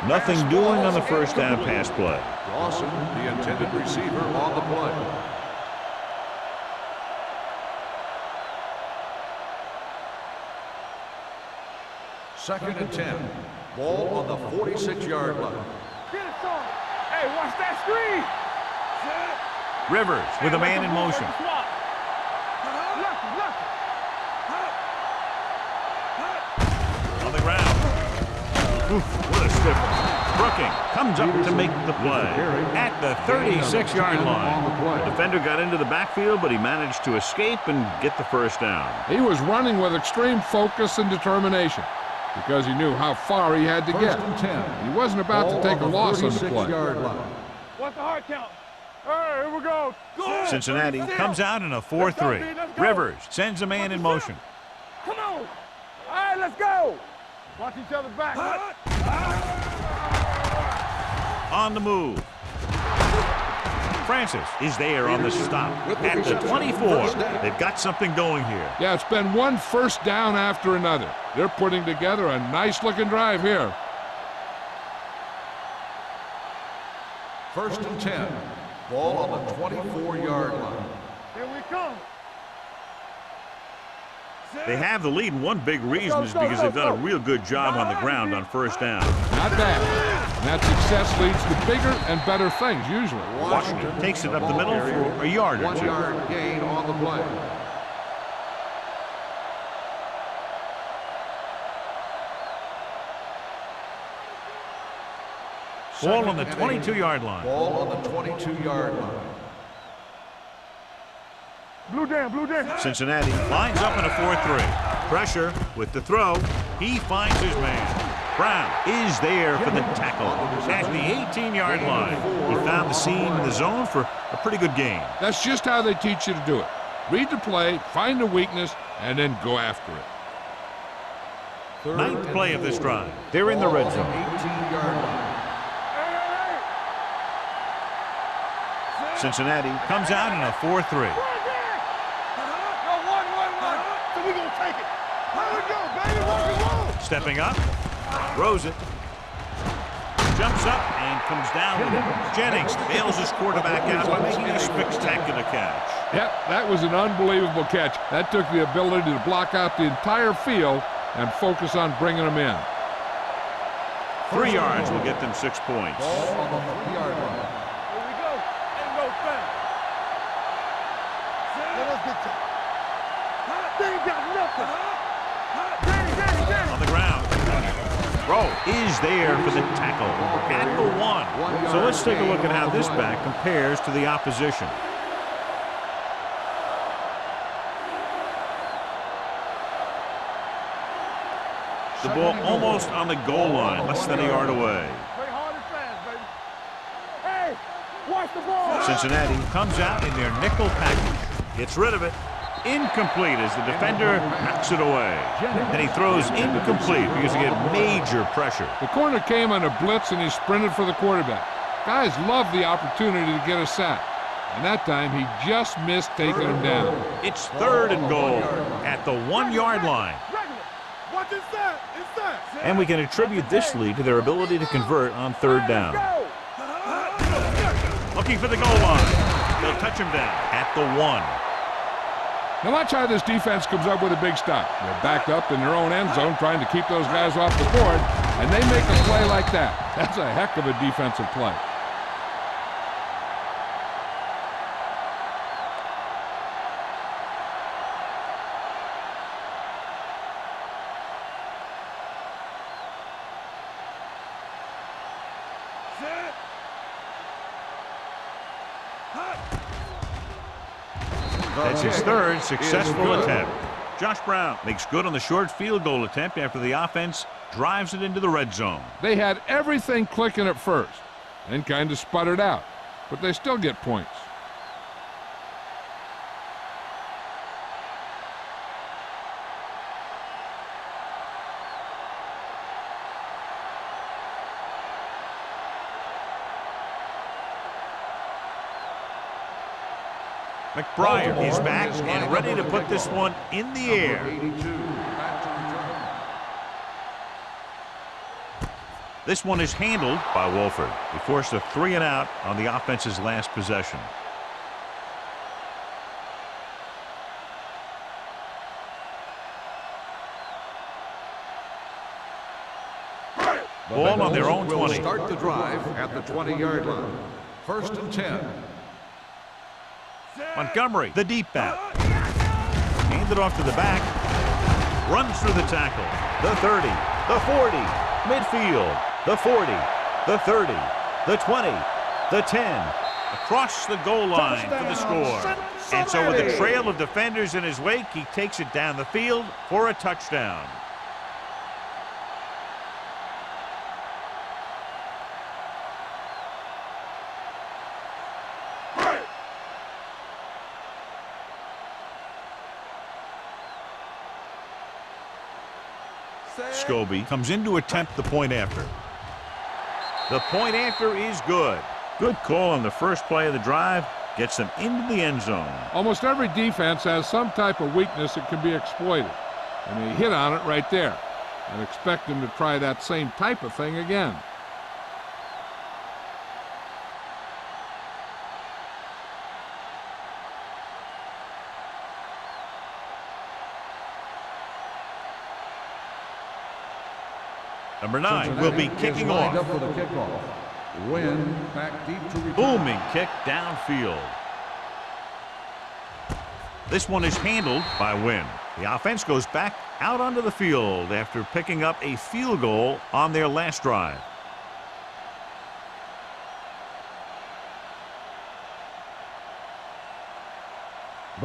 Nothing doing on the first down pass play. Dawson, the intended receiver, on the play. Second and 10. Ball on the 46-yard line. Get it, son. Hey, watch that screen. Rivers with a man in motion. On the ground. Oof, what a stiff one. Brooking comes up to make the play at the 36-yard line. The defender got into the backfield, but he managed to escape and get the first down. He was running with extreme focus and determination because he knew how far he had to get. First and 10. He wasn't about to take a loss on the play. 36-yard line. What's the hard count? All right, here we go. Cincinnati comes out in a 4-3. Rivers sends a man in motion. Come on. All right, let's go. Watch each other back. On the move. Francis is there on the stop at the 24. They've got something going here. Yeah, it's been one first down after another. They're putting together a nice-looking drive here. First and 10. Ball on the 24-yard line. Here we come. They have the lead, and one big reason is because they've done a real good job on the ground on first down. Not bad. And that success leads to bigger and better things, usually. Washington takes it up the middle for a yard or 1 two. yard gain on the play. Ball on the 22-yard line. Ball on the 22-yard line. Blue down. Cincinnati lines up in a 4-3. Pressure with the throw. He finds his man. Brown is there for the tackle at the 18-yard line. He found the seam in the zone for a pretty good gain. That's just how they teach you to do it. Read the play, find the weakness, and then go after it. Ninth play of this drive. They're in the red zone. 18-yard line. Cincinnati comes out in a 4-3. So we gonna take it. Here we go, baby. Rock and roll. Stepping up, throws it, jumps up and comes down with it. Jennings bails his quarterback out by making a spectacular catch. Yep, that was an unbelievable catch. That took the ability to block out the entire field and focus on bringing them in. 3 yards will get them 6 points. Ball on the 3-yard line. Here we go. Ain't no fun. Let us get to it. They ain't got nothing. On the ground. Rowe is there for the tackle at the 1. So let's take a look at how this back compares to the opposition. The ball almost on the goal line, less than a yard away. Play hard and fast, baby. Hey, watch the ball. Cincinnati comes out in their nickel package. Gets rid of it. Incomplete as the defender knocks it away. And he throws incomplete because he had major pressure. The corner came on a blitz and he sprinted for the quarterback. Guys love the opportunity to get a sack. And that time he just missed taking him down. It's 3rd and goal at the 1-yard line. Watch this side. And we can attribute this lead to their ability to convert on 3rd down. Looking for the goal line. They'll touch him down at the 1. Now watch how this defense comes up with a big stop. They're backed up in their own end zone trying to keep those guys off the board, and they make a play like that. That's a heck of a defensive play. That's his 3rd successful attempt. Josh Brown makes good on the short field goal attempt after the offense drives it into the red zone. They had everything clicking at first and kind of sputtered out, but they still get points. McBride is back and ready to put this one in the air. This one is handled by Wolford. He forced a 3-and-out on the offense's last possession. Ball on their own 20. Start the drive at the 20-yard line. 1st and 10. Montgomery, the deep back. Handed off to the back. Runs through the tackle. The 30, the 40, midfield, the 40, the 30, the 20, the 10. Across the goal line for the score. And so with a trail of defenders in his wake, he takes it down the field for a touchdown. Scobie comes in to attempt the point after. The point after is good. Good call on the first play of the drive. Gets them into the end zone. Almost every defense has some type of weakness that can be exploited. And he hit on it right there. I'd expect him to try that same type of thing again. Number 9 will be kicking off. Up for the kickoff. Wynn back deep to return. Booming kick downfield. This one is handled by Wynn. The offense goes back out onto the field after picking up a field goal on their last drive.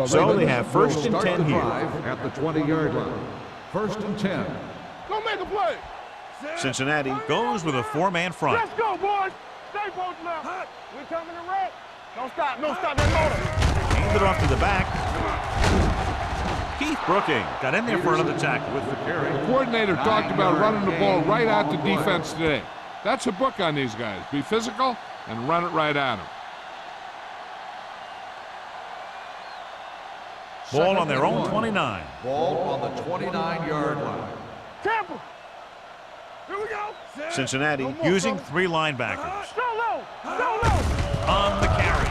So they have 1st and 10 here. At the 20-yard line. 1st and 10. Go make a play. Cincinnati goes with a 4-man front. Let's go, boys. Stay posted now. We coming to wreck. Don't stop. Don't stop that motor. Handed off to the back. Keith Brooking got in there for another tackle. With the carry. The coordinator talked about running the ball right at the defense today. That's a book on these guys. Be physical and run it right at them. Ball on their own 29. Ball on the 29-yard line. Tampa. Here we go. Cincinnati using 3 linebackers. Go low. Go low. On the carry.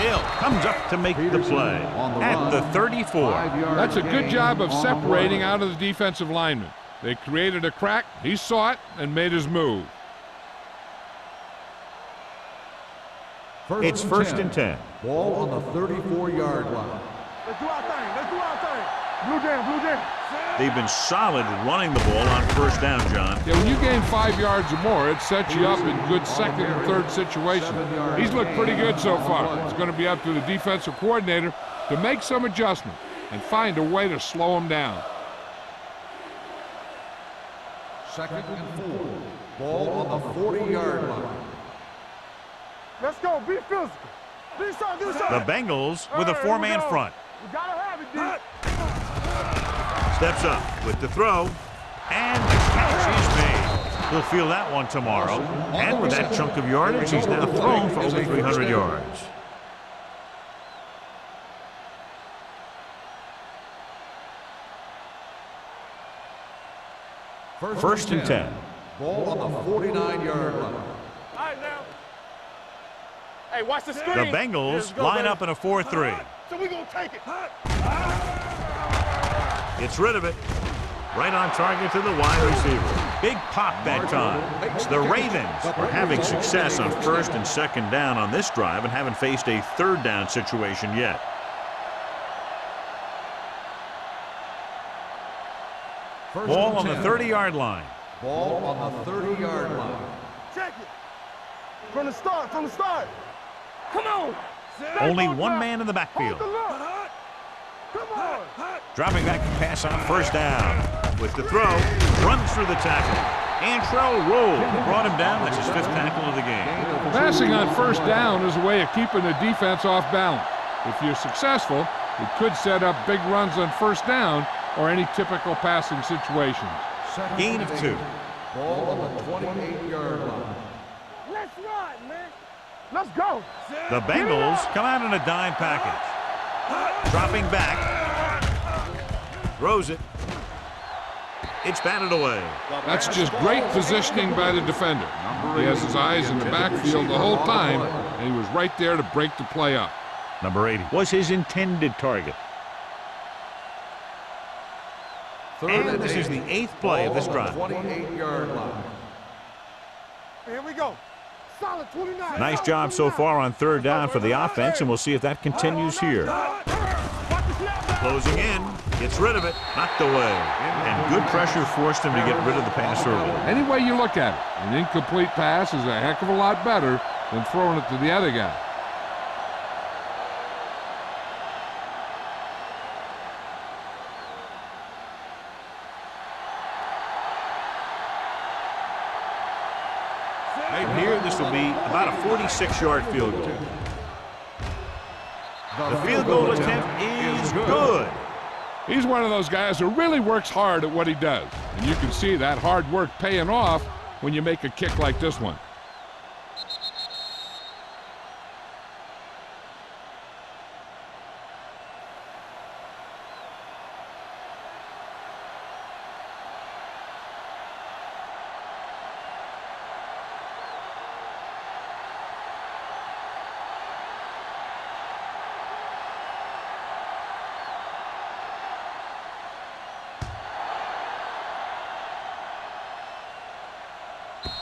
Hill comes up to make the play at the 34. That's a good job of separating out of the defensive lineman. They created a crack. He saw it and made his move. It's 1st and 10. Ball on the 34-yard line. Let's do our thing. Let's do our thing. Blue jam. Blue jam. They've been solid running the ball on 1st down, John. Yeah, when you gain 5 yards or more, it sets you up in good 2nd and 3rd situations. He's looked pretty good so far. It's going to be up to the defensive coordinator to make some adjustment and find a way to slow him down. 2nd and 4. Ball on the 40-yard line. Let's go. Be physical. Do something. Do something. The Bengals with a 4-man front. We gotta have it, dude. Steps up with the throw, and the catch is made. He'll feel that one tomorrow. And with that chunk of yardage, he's now thrown for over 300 yards. First and 10. Ball on the 49-yard line. All right, now. Hey, watch the screen. The Bengals line up in a 4-3. So we're going to take it. Gets rid of it. Right on target to the wide receiver. Big pop that time. The Ravens are having success on 1st and 2nd down on this drive and haven't faced a 3rd down situation yet. Ball on the 30-yard line. Ball on the 30-yard line. Check it. From the start. From the start. Come on. Only one man in the backfield. Come on. Dropping back to pass on 1st down. With the throw, runs through the tackle. Antrell Roll brought him down. That's his 5th tackle of the game. Passing on 1st down is a way of keeping the defense off balance. If you're successful, it could set up big runs on 1st down or any typical passing situations. Gain of 2. Ball on the 28-yard line. Let's run, man. Let's go. The Bengals come out in a dime package. Dropping back. Throws it. It's batted away. That's just great positioning by the defender. He has his eyes in the backfield the whole time, and he was right there to break the play up. Number 80 was his intended target. And this is the 8th play of this drive. 28-yard line. Here we go. Solid 29. Nice job so far on 3rd down for the offense, and we'll see if that continues here. Closing in, gets rid of it, knocked away. And good pressure forced him to get rid of the pass early. Any way you look at it, an incomplete pass is a heck of a lot better than throwing it to the other guy. Right here, this will be about a 46-yard field goal. The field goal attempt is good. He's one of those guys who really works hard at what he does. And you can see that hard work paying off when you make a kick like this one.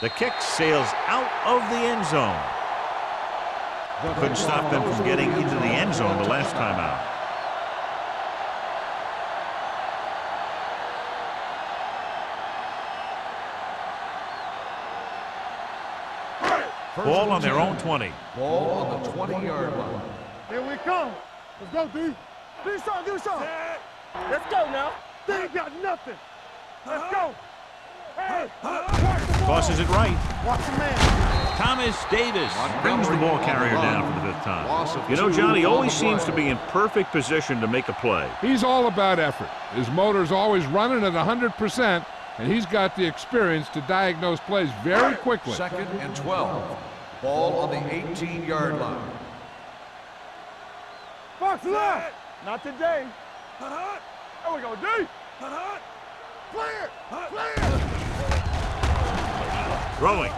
The kick sails out of the end zone. Couldn't stop them from getting into the end zone the last time out. Ball on their own 20. Ball on the 20-yard line. Here we come. Let's go, D. Do something, do something. Let's go now. They ain't got nothing. Let's go. Hey, Tosses it right. watch the man. Thomas Davis brings the ball carrier down for the 5th time. You know, Johnny always seems to be in perfect position to make a play. He's all about effort. His motor's always running at 100%, and he's got the experience to diagnose plays very quickly. 2nd and 12. Ball on the 18-yard line. Fox left. Not today. There we go, D. Clear. Clear. Throwing.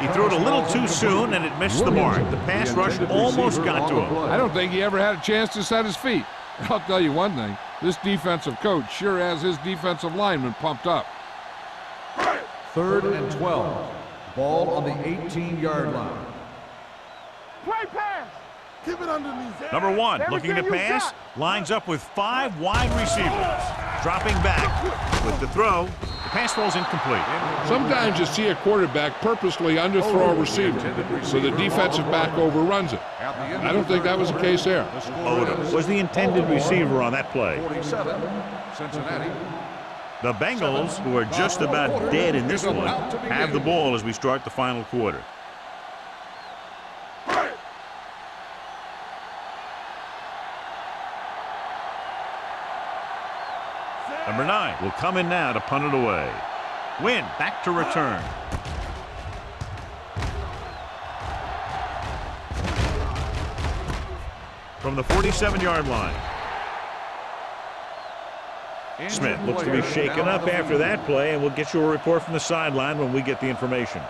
He threw it a little too soon, and it missed the mark. The pass rush almost got to him. I don't think he ever had a chance to set his feet. I'll tell you one thing, this defensive coach sure has his defensive lineman pumped up. 3rd and 12. Ball on the 18-yard line. Play pass. Keep it underneath. Number 1, looking to Everything you pass, got. lines up with 5 wide receivers. Dropping back with the throw. The pass falls incomplete. Sometimes you see a quarterback purposely underthrow a receiver, so the defensive back overruns it. I don't think that was the case there. Odom was the intended receiver on that play. 47, Cincinnati. The Bengals, who are just about dead in this one, have the ball as we start the final quarter. Number 9 will come in now to punt it away. Win back to return. From the 47-yard line. Smith looks to be shaken up after that play, and we'll get you a report from the sideline when we get the information.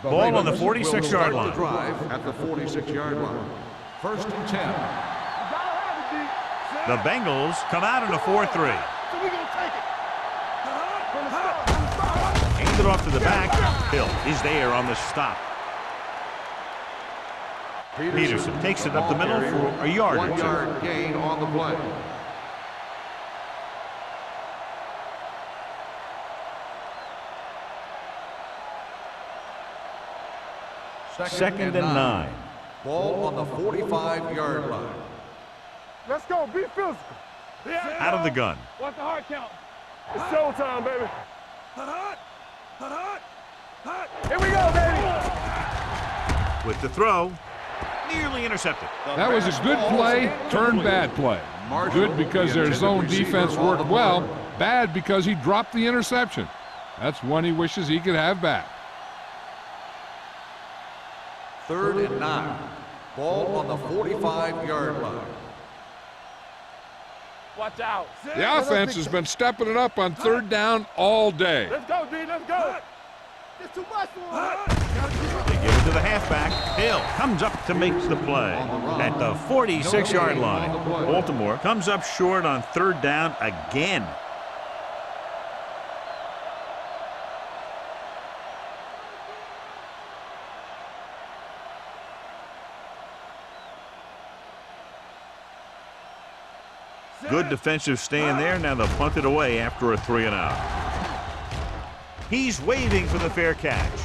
Ball on the 46-yard line. Drive at the 46-yard line. 1st and 10. The Bengals come out in a 4-3. So we gonna take it. From the start. Hand it off to the back. Hill is there on the stop. Peterson takes it up the middle for a yard or 1 two. yard gain on the play. Second and 9. Ball on the 45-yard line. Let's go. Be physical. Out of the gun. Watch the hard count. It's showtime, baby. Here we go, baby. With the throw. Nearly intercepted. That was a good play, turned bad play. Good because their zone defense worked well. Bad because he dropped the interception. That's one he wishes he could have back. 3rd and 9. Ball on the 45-yard line. Watch out. The offense has been stepping it up on 3rd down all day. Let's go, D. Let's go. It's too much for him. They give it to the halfback. Hill comes up to make the play at the 46-yard line. Baltimore comes up short on 3rd down again. Good defensive stand there. Now they'll punt it away after a 3 and out. He's waving for the fair catch.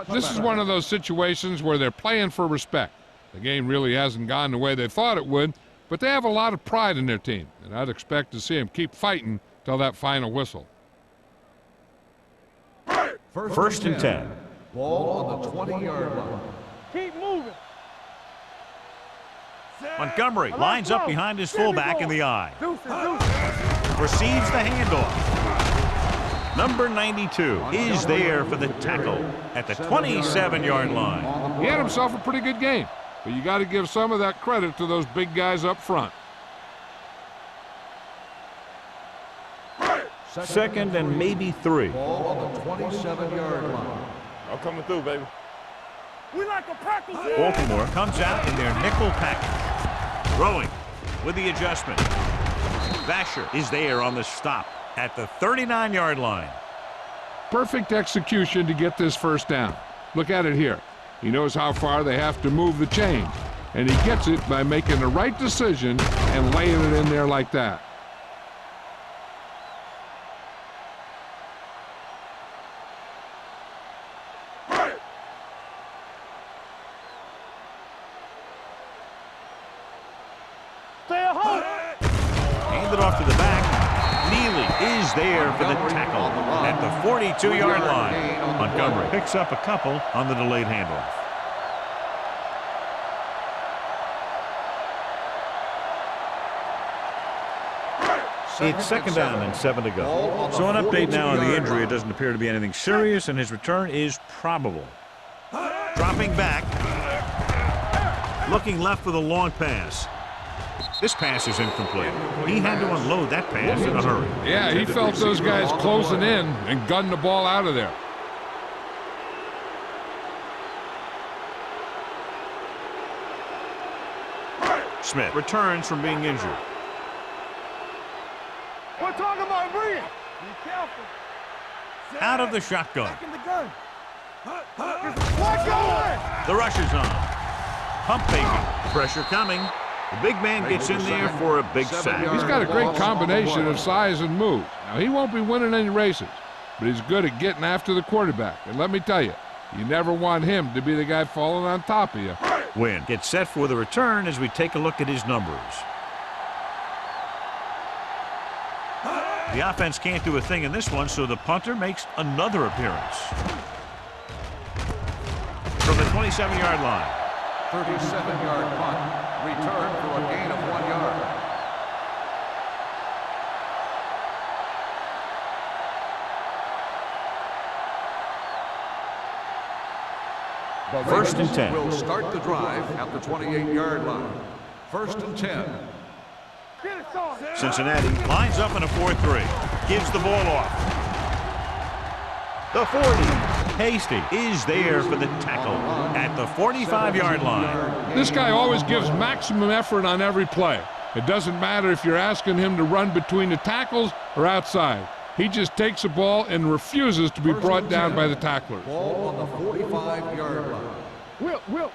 This is one of those situations where they're playing for respect. The game really hasn't gone the way they thought it would, but they have a lot of pride in their team, and I'd expect to see them keep fighting till that final whistle. 1st and 10. Ball on the 20-yard line. Keep moving. Montgomery lines up behind his fullback in the eye. Deuces. Receives the handoff. Number 92 is there for the tackle at the 27-yard line. He had himself a pretty good game, but you got to give some of that credit to those big guys up front. 2nd and maybe 3. Ball on the 27-yard line. I'm coming through, baby. We like a practice. Baltimore comes out in their nickel package. Throwing with the adjustment. Vasher is there on the stop at the 39-yard line. Perfect execution to get this 1st down. Look at it here. He knows how far they have to move the chain, and he gets it by making the right decision and laying it in there like that. Hand it off to the back. Neely is there for the tackle at the 42-yard line. Montgomery picks up a couple on the delayed handoff. It's 2nd down and 7 to go. So an update now on the injury. It doesn't appear to be anything serious, and his return is probable. Dropping back. Looking left for the long pass. This pass is incomplete. He had to unload that pass in a hurry. Yeah, he felt those guys closing in and gunned the ball out of there. Smith returns from being injured. We're talking about breathing. Be careful. Out of the shotgun. Back in the gun. Watch out! The rush is on. Pump faking. Pressure coming. The big man gets in there for a big sack. He's got a great combination of size and moves. Now, he won't be winning any races, but he's good at getting after the quarterback. And let me tell you, you never want him to be the guy falling on top of you. Win gets set for the return as we take a look at his numbers. The offense can't do a thing in this one, so the punter makes another appearance. From the 27-yard line. 37-yard punt. Return for a gain of 1 yard. The 1st and 10. Will start the drive at the 28-yard line. 1st and 10. Cincinnati lines up in a 4-3. Gives the ball off. The 40. Hasty is there for the tackle at the 45-yard line. This guy always gives maximum effort on every play. It doesn't matter if you're asking him to run between the tackles or outside. He just takes the ball and refuses to be brought down by the tacklers. Ball on the 45-yard line.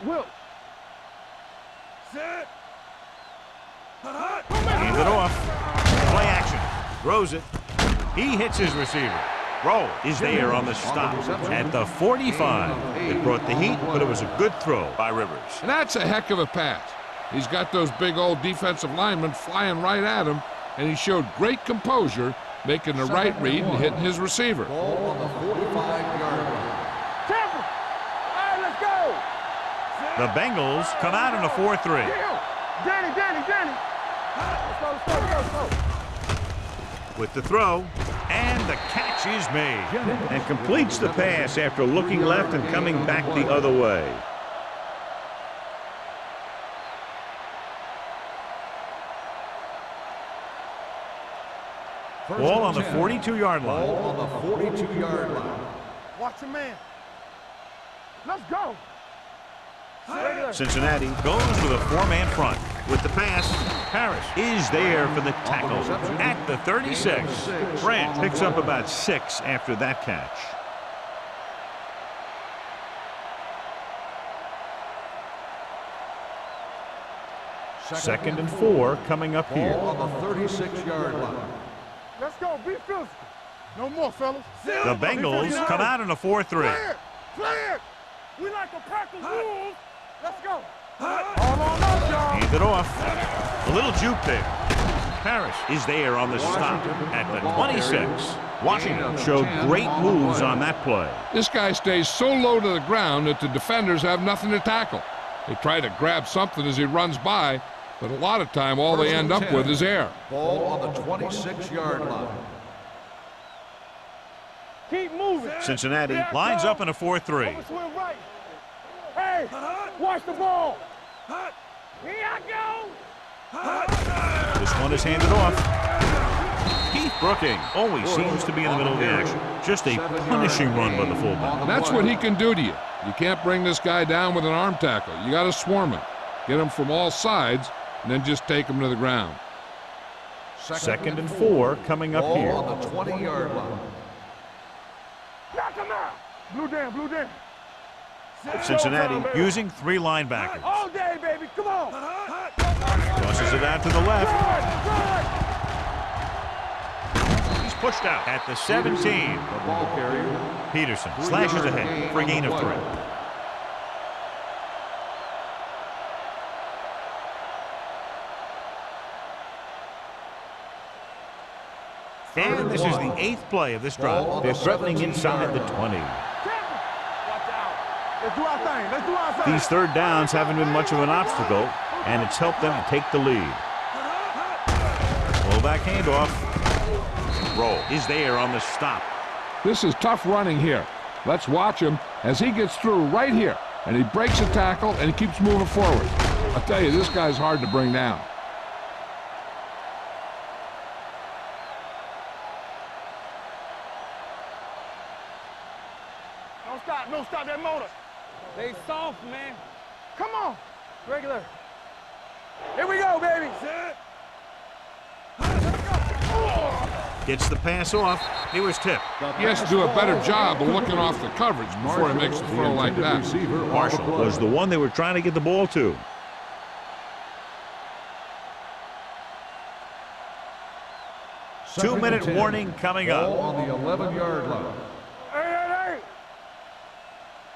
Will. Set. Hands it off. Play action. Throws it. He hits his receiver. Roll is there on the stop at the 45. It brought the heat, but it was a good throw by Rivers. And that's a heck of a pass. He's got those big old defensive linemen flying right at him, and he showed great composure, making the right read and hitting his receiver. Ball on the 45-yard line. Tampa! All right, let's go! The Bengals come out in a 4-3. Danny. Let's go. With the throw, and the catch is made. And completes the pass after looking left and coming back the other way. Ball on the 42-yard line. Ball on the 42-yard line. Watch your man. Let's go. Cincinnati goes with a 4-man front. With the pass, Harris is there for the tackle at the 36. Branch picks up about 6 after that catch. Second and 4 coming up here. Ball on the 36-yard line. Let's go. Be physical. No more, fellas. The Bengals come out in a 4-3. Play it. We like to practice rules. Let's go. All on us, y'all. Hand it off. A little juke there. Harris is there on the stop at the 26. Washington showed great moves on that play. This guy stays so low to the ground that the defenders have nothing to tackle. They try to grab something as he runs by, but a lot of time all they end up with is air. Ball on the 26-yard line. Keep moving. Cincinnati lines up in a 4-3. Swing right. Hey, watch the ball. Here I go. This one is handed off. Keith Brooking always seems to be in the middle of the action. Just a punishing run by the fullback. That's what he can do to you. You can't bring this guy down with an arm tackle. You got to swarm him. Get him from all sides, and then just take him to the ground. Second and 4 coming up Ball here. on the 20-yard line. Knock him out. Blue down. Cincinnati using 3 linebackers. All day, baby. Come on. Tosses it out to the left. He's pushed out at the 17. The ball carrier. Peterson slashes ahead for a gain of 3. And this is the 8th play of this drive. They're threatening inside the 20. Let's do our thing. These third downs haven't been much of an obstacle, and it's helped them to take the lead. Fullback handoff. Roll is there on the stop. This is tough running here. Let's watch him as he gets through right here, and he breaks a tackle, and he keeps moving forward. I'll tell you, this guy's hard to bring down. Don't stop that motor. They soft, man. Come on. Regular. Here we go, baby. Gets the pass off. He was tipped. He has to do a better job of looking off the coverage before he makes a throw like that. Marshall was the one they were trying to get the ball to. Two-minute warning coming Ball up. on the 11-yard line. Hey.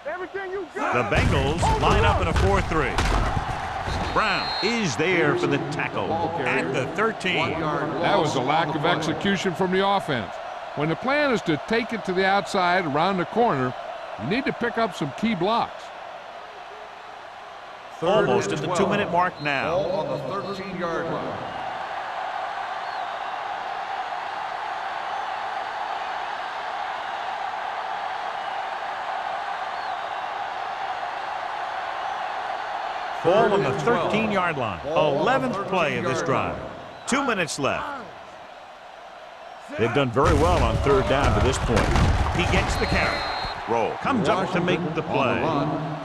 Everything you got. The Bengals line up in a 4-3. Brown is there for the tackle at the 13. That was a lack of execution from the offense. When the plan is to take it to the outside around the corner, you need to pick up some key blocks. Almost at the 2-minute mark now. Ball on the 13-yard line. Ball on the 13-yard line. 11th play of this drive. 2 minutes left. They've done very well on third down to this point. He gets the carry. Roll. Comes up to make the play.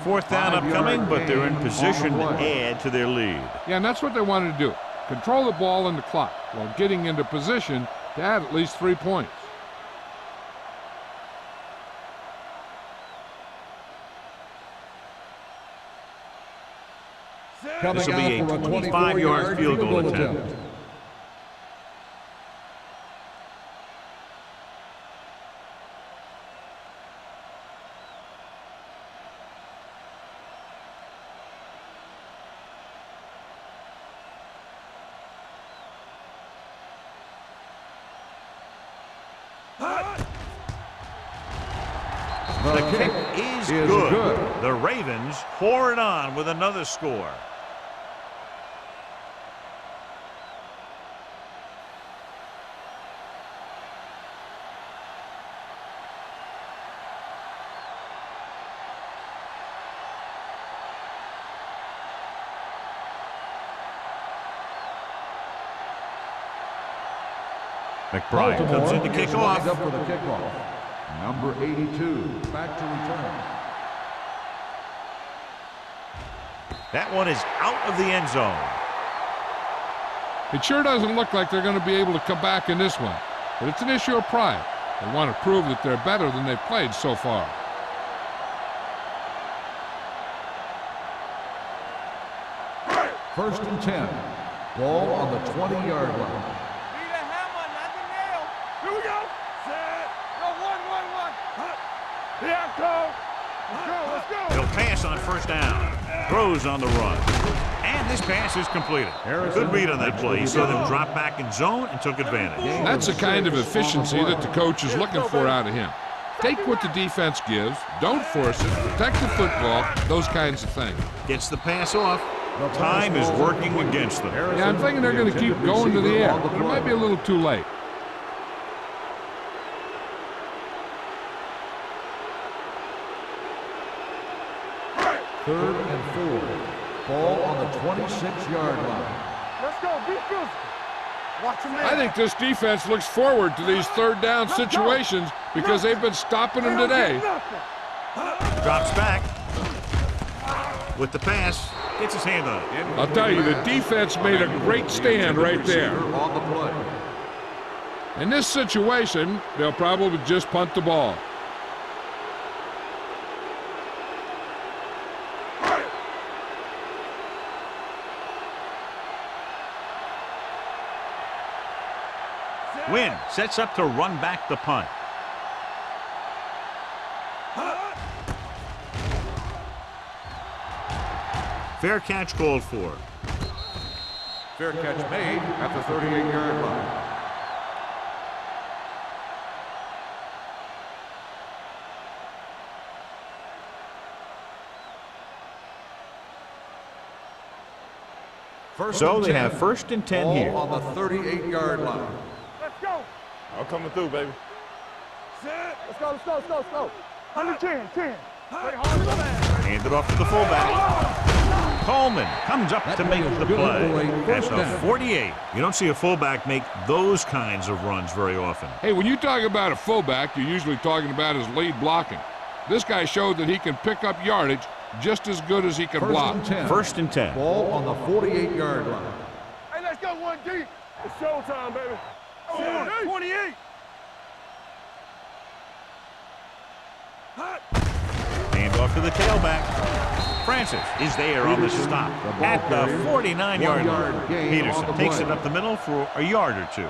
4th down upcoming, but they're in position to add to their lead. Yeah, and that's what they wanted to do. Control the ball and the clock while getting into position to add at least 3 points. This will be a 25-yard field goal attempt. The kick is good. The Ravens pour it on with another score. McBride comes in to kick off. Up for the kickoff. Number 82, back to return. That one is out of the end zone. It sure doesn't look like they're going to be able to come back in this one, but it's an issue of pride. They want to prove that they're better than they've played so far. First and 10. Ball on the 20-yard line. Here we go. Set. Go, one. Here I come. Let's go. He'll pass on first down. Throws on the run. And this pass is completed. Good read on that play. He saw them drop back in zone and took advantage. That's the kind of efficiency that the coach is looking for out of him. Take what the defense gives, don't force it, protect the football, those kinds of things. Gets the pass off. Time is working against them. Yeah, I'm thinking they're going to keep going to the air, but it might be a little too late. Third and 4. Ball on the 26-yard line. Let's go. Be physical. Watch him there. I think this defense looks forward to these third down situations because they've been stopping them today. Drops back. With the pass. Gets his hand on it. I'll tell you, the defense made a great stand right there. On the play. In this situation, they'll probably just punt the ball. Wynn sets up to run back the punt. Fair catch called for. Fair catch made at the 38-yard line. So they have first and 10 here. On the 38-yard line. Let's go. I'm coming through, baby. Set. Let's go. 110. Play hard and fast. Hand it off to the fullback. Coleman comes up to make the play. That's a 48. You don't see a fullback make those kinds of runs very often. Hey, when you talk about a fullback, you're usually talking about his lead blocking. This guy showed that he can pick up yardage just as good as he can block. First and 10. Ball on the 48-yard line. Hey, let's go 1 deep. It's showtime, baby. 28. Hand off to the tailback. Francis is there on the stop at the 49-yard line. Peterson takes it up the middle for a yard or two.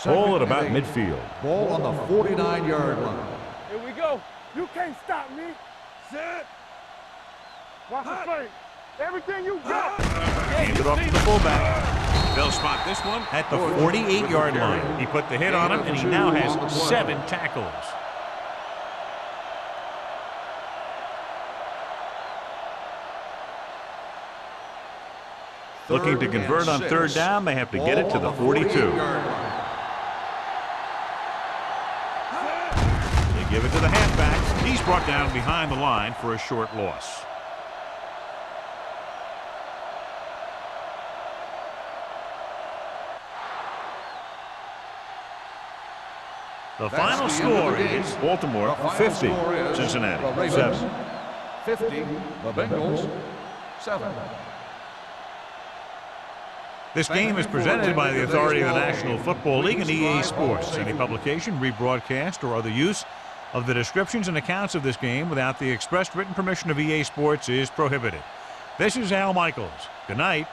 Ball at about midfield. Ball on the 49-yard line. Here we go. You can't stop me. Set. Watch the play. Everything you got. Hand it off to the fullback. They'll spot this one at the 48-yard line. He put the hit on him, and he now has 7 tackles. Looking to convert on third down, they have to get it to the 42. They give it to the halfback. He's brought down behind the line for a short loss. The final score is Baltimore 50, Cincinnati 7. 50, the Bengals 7. This game is presented by the authority of the National Football League and EA Sports. Any publication, rebroadcast, or other use of the descriptions and accounts of this game without the express written permission of EA Sports is prohibited. This is Al Michaels. Good night.